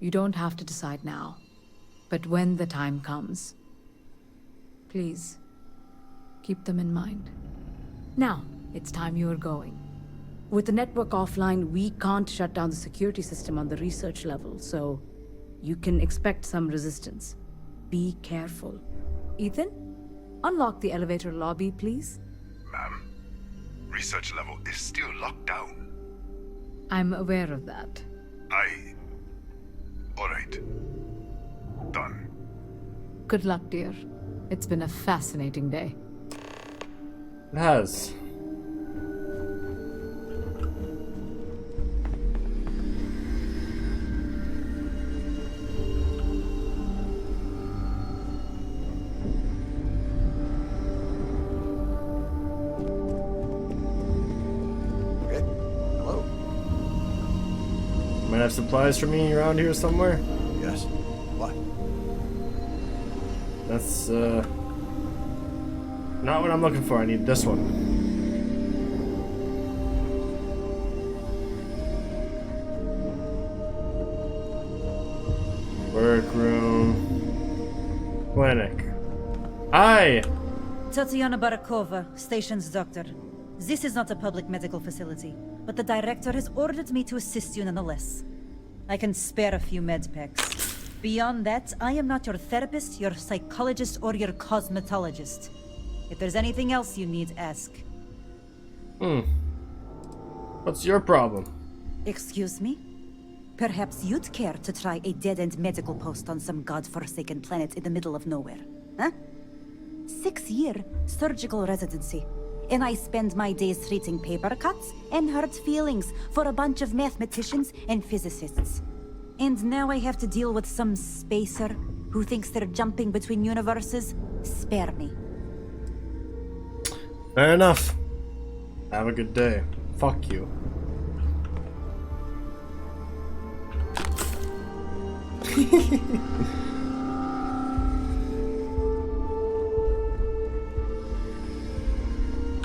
You don't have to decide now. But when the time comes, please, keep them in mind. Now, it's time you are going. With the network offline, we can't shut down the security system on the research level, so you can expect some resistance. Be careful. Ethan, unlock the elevator lobby, please. Ma'am, research level is still locked down. I'm aware of that. Alright. Done. Good luck, dear. It's been a fascinating day. It has. Okay. Hello. Might have supplies for me around here somewhere. Yes. What? That's not what I'm looking for. I need this one. Workroom. Clinic. Hi! Tatiana Barakova, station's doctor. This is not a public medical facility, but the director has ordered me to assist you nonetheless. I can spare a few med packs. Beyond that, I am not your therapist, your psychologist, or your cosmetologist. If there's anything else you need, ask. What's your problem? Excuse me? Perhaps you'd care to try a dead-end medical post on some godforsaken planet in the middle of nowhere, huh? 6-year surgical residency. And I spend my days treating paper cuts and hurt feelings for a bunch of mathematicians and physicists. And now I have to deal with some spacer who thinks they're jumping between universes. Spare me. Fair enough. Have a good day. Fuck you.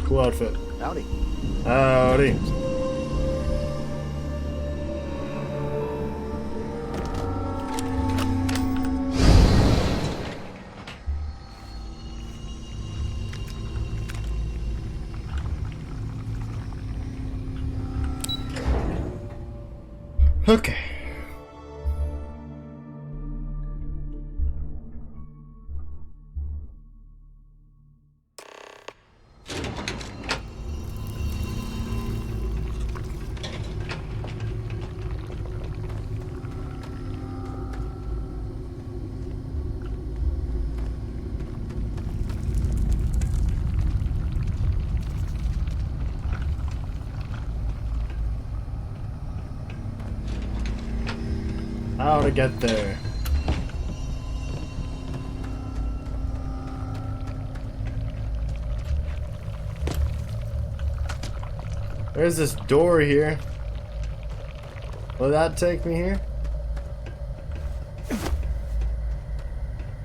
Cool outfit. Howdy. Howdy. Okay. How to get there. There's this door here. Will that take me here?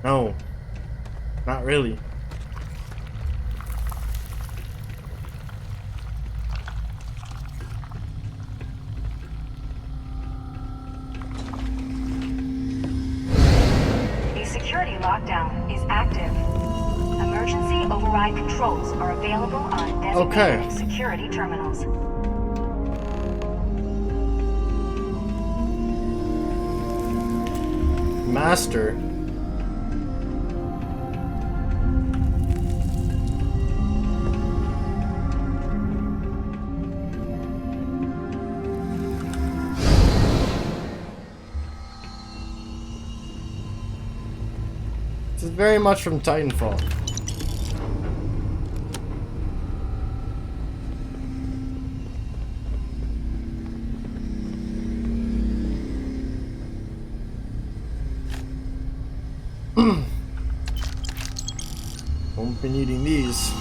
No. Not really. Lockdown is active. Emergency override controls are available on designated security terminals. Master. This is very much from Titanfall. Won't be needing these.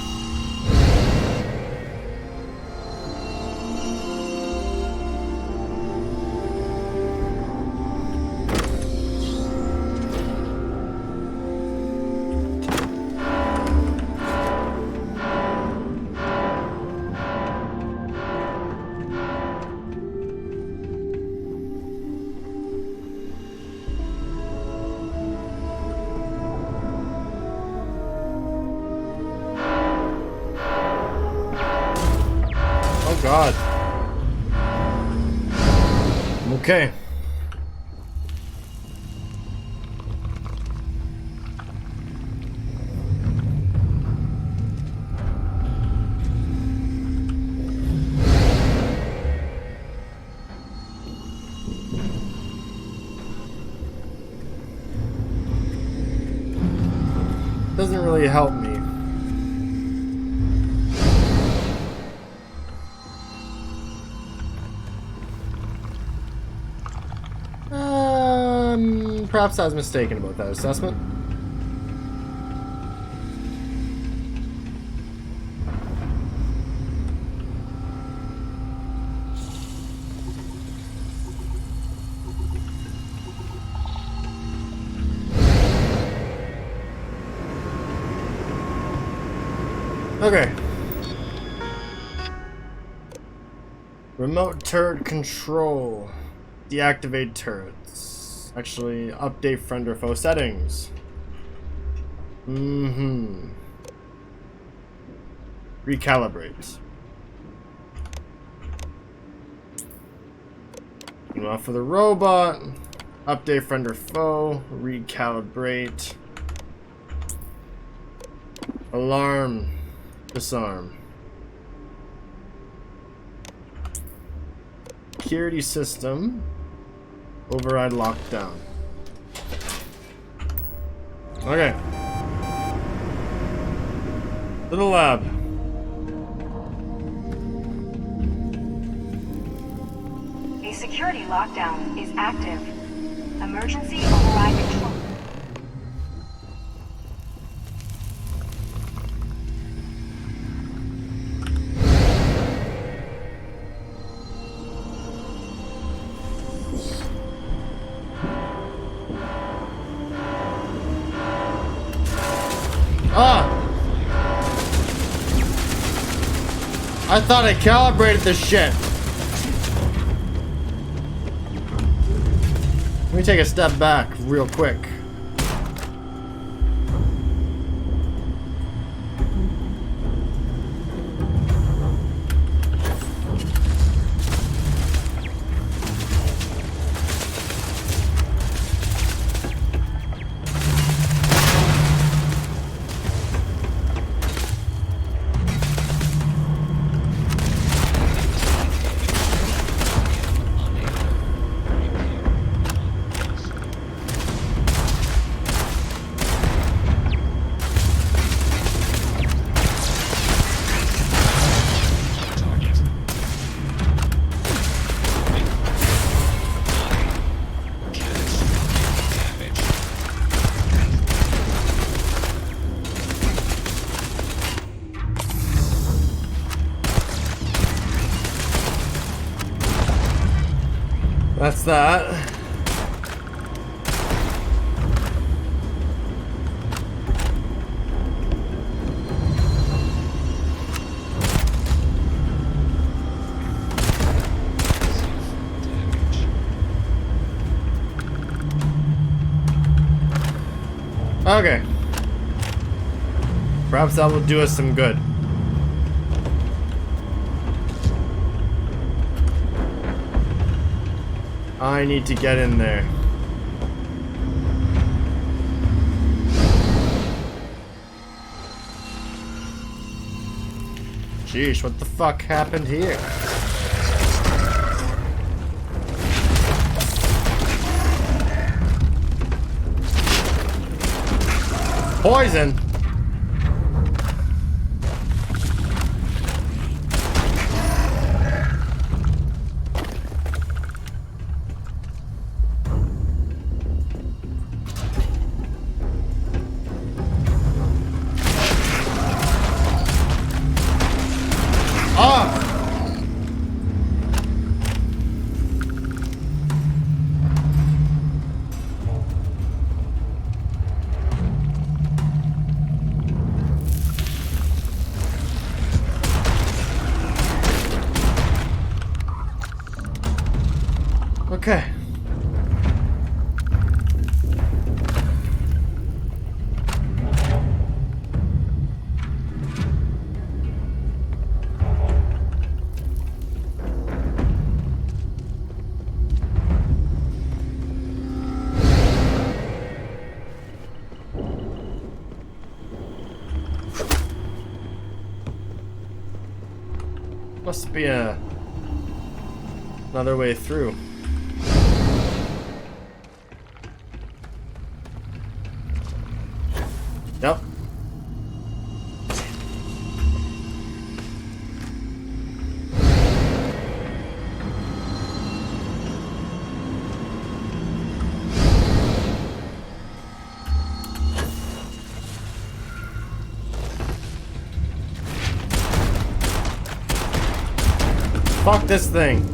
God. Okay. doesn't really help me. Perhaps I was mistaken about that assessment. Okay. Remote turret control. Deactivate turrets. Actually, update friend or foe settings. Recalibrate. Now for the robot. Update friend or foe. Recalibrate. Alarm. Disarm. Security system. Override lockdown. Okay. To the lab. A security lockdown is active. Emergency override control. I thought I calibrated this shit. Let me take a step back real quick. That's that. Okay. Perhaps that will do us some good. I need to get in there. Sheesh, what the fuck happened here? Poison? Okay. Must be another way through. Yep. Fuck this thing.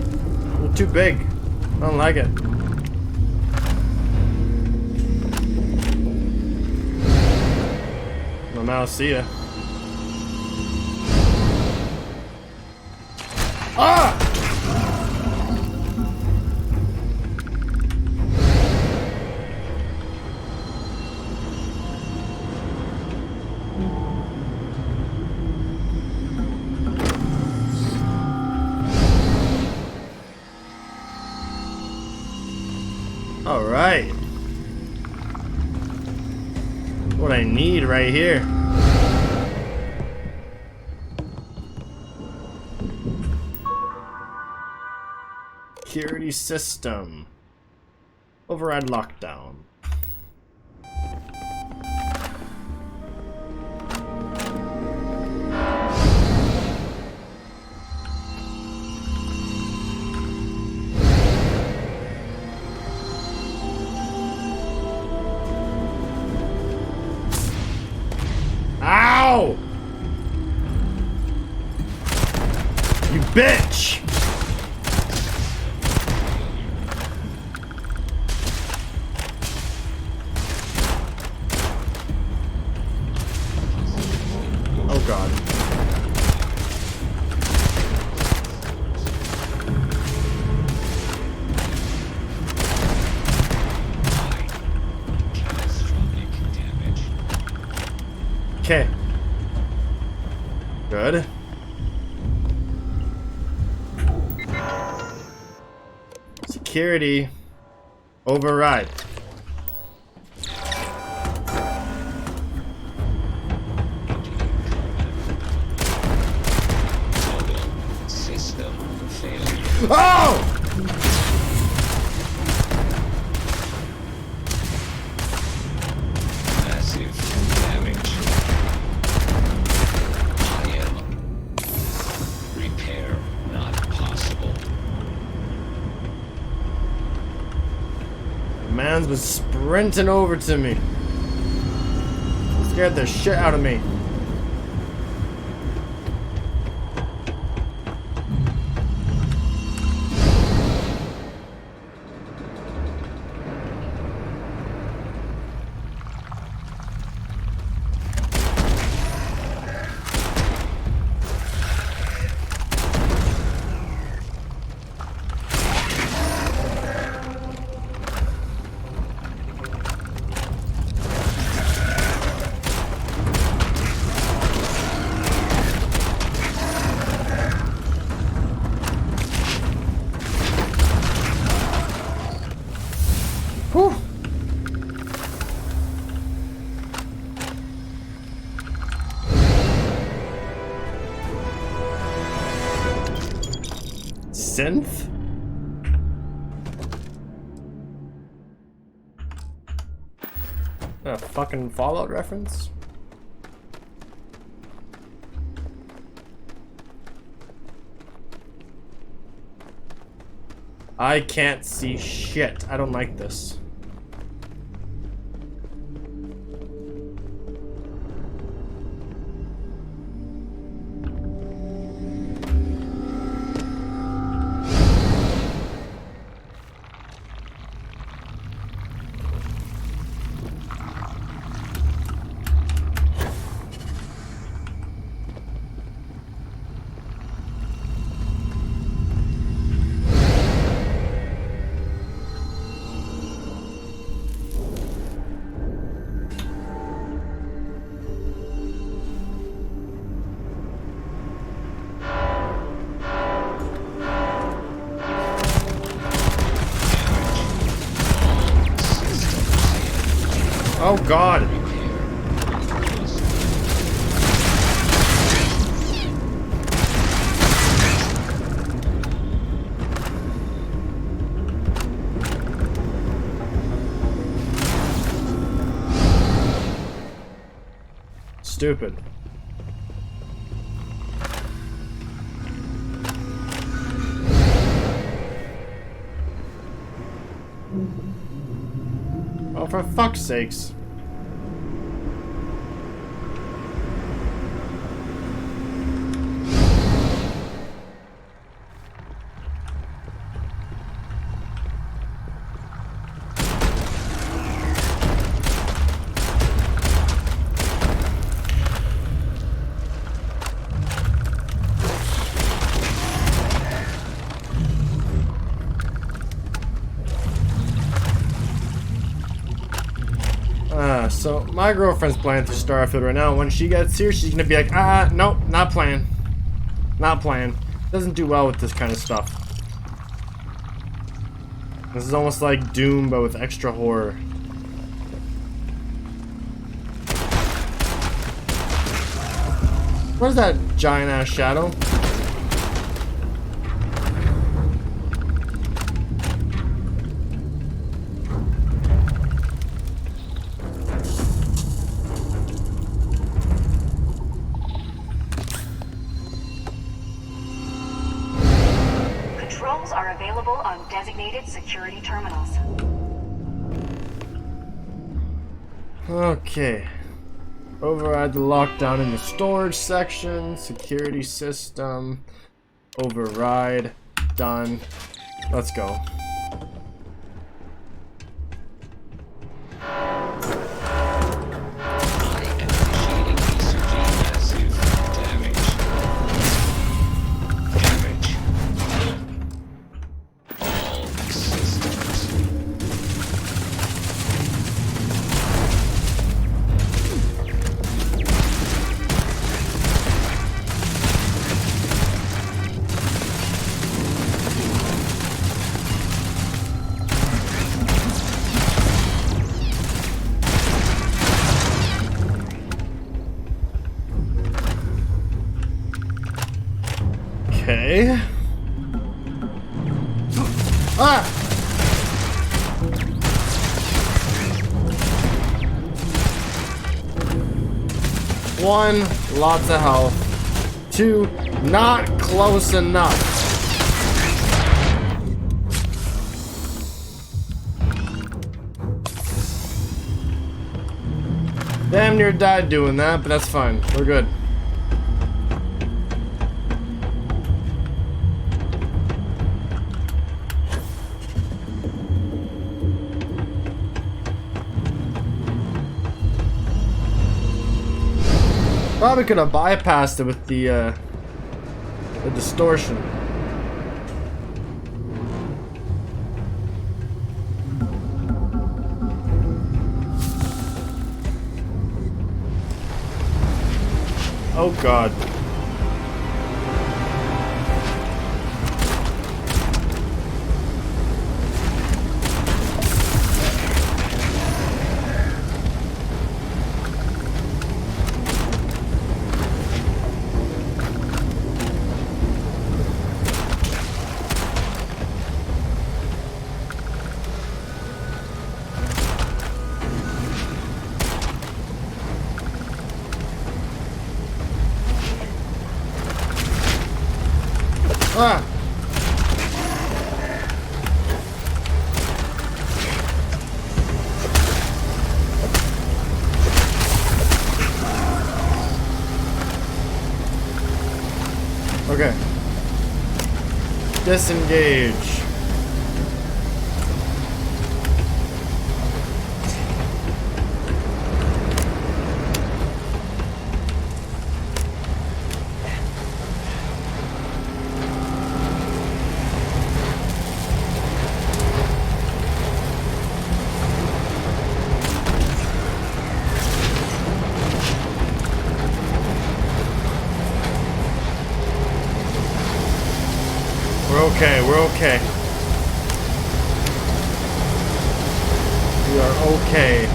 It's too big. I don't like it. Well, now I'll see ya. Ah! All right. What I need right here. Security system. Override lockdown. Ow! You bitch! Oh god. Okay. Good. Security. Override. System failure. Oh! Massive damage. Repair not possible. The man's been sprinting over to me. Scared the shit out of me. Whew. Synth? A fucking Fallout reference? I can't see shit. I don't like this. Oh god. Stupid. Oh, for fuck's sakes. So my girlfriend's playing through Starfield right now. When she gets here, she's gonna be like, nope, not playing. Not playing. Doesn't do well with this kind of stuff. This is almost like Doom, but with extra horror. What is that giant ass shadow? Controls are available on designated security terminals. Okay. Override the lockdown in the storage section. Security system. Override. Done. Let's go. Okay. Ah! One, lots of health. Two, not close enough. Damn near died doing that, but that's fine. We're good. Probably could have bypassed it with the distortion. Oh God. Ah. Okay. Disengage. We're okay. We are okay.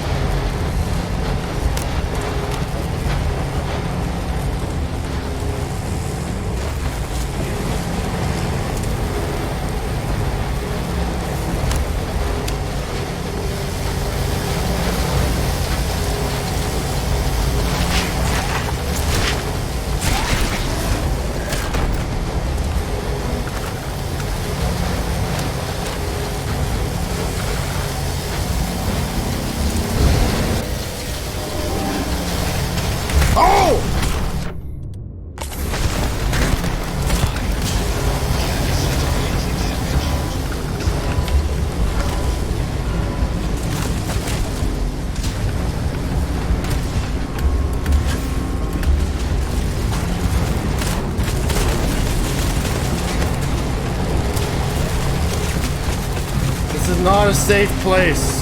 This is not a safe place.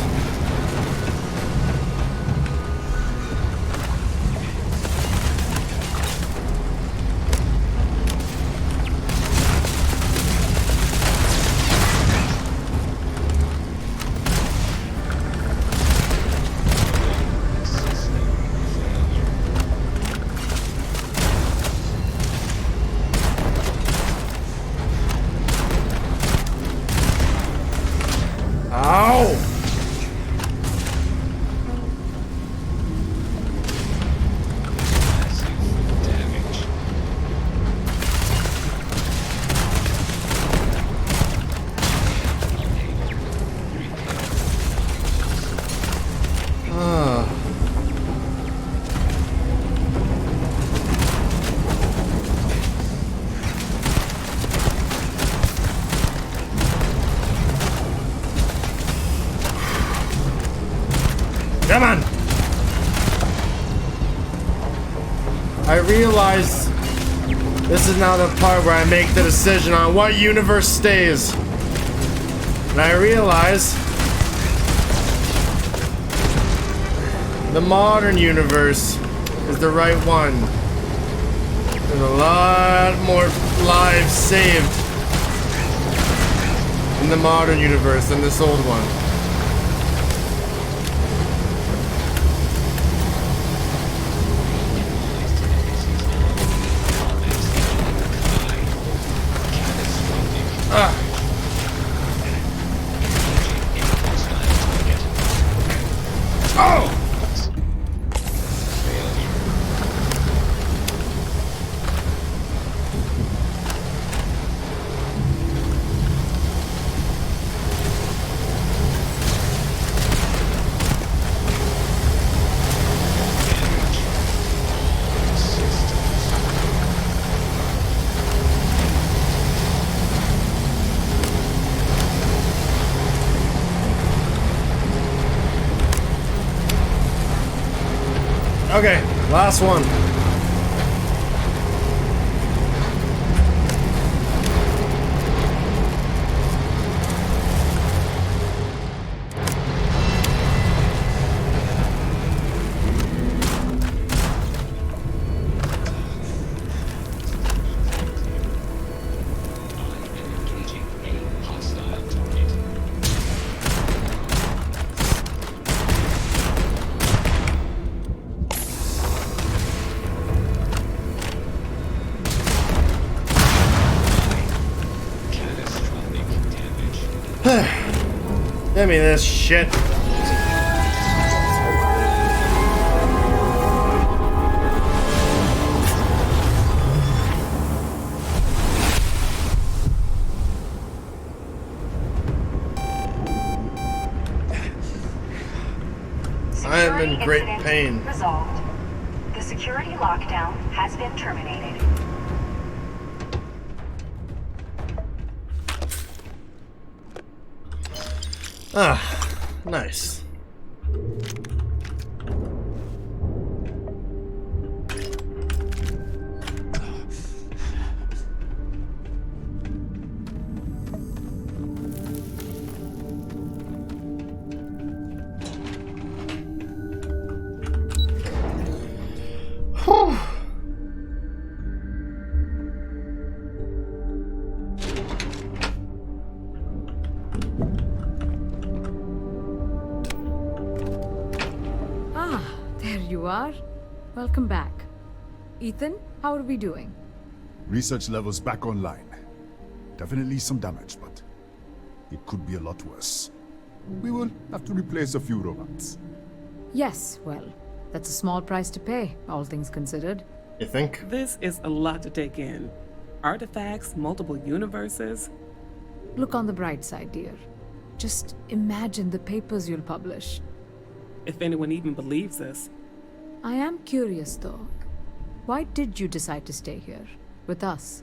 Come on! I realize this is now the part where I make the decision on what universe stays. And I realize the modern universe is the right one. There's a lot more lives saved in the modern universe than this old one. Okay, last one. Give me this shit. I am in great pain. Resolved. The security lockdown has been terminated. Ah, nice. Welcome back. Ethan, how are we doing? Research levels back online. Definitely some damage, but it could be a lot worse. We will have to replace a few robots. Yes, well, that's a small price to pay, all things considered. You think? This is a lot to take in. Artifacts, multiple universes. Look on the bright side, dear. Just imagine the papers you'll publish. If anyone even believes this. I am curious, though. Why did you decide to stay here, with us?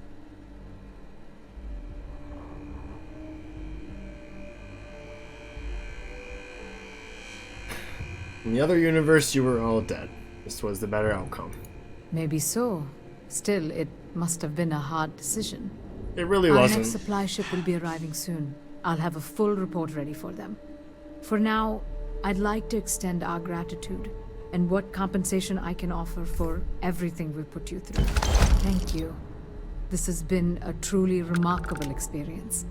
In the other universe, you were all dead. This was the better outcome. Maybe so. Still, it must have been a hard decision. It really Our wasn't. next supply ship will be arriving soon. I'll have a full report ready for them. For now, I'd like to extend our gratitude and what compensation I can offer for everything we put you through. Thank you. This has been a truly remarkable experience.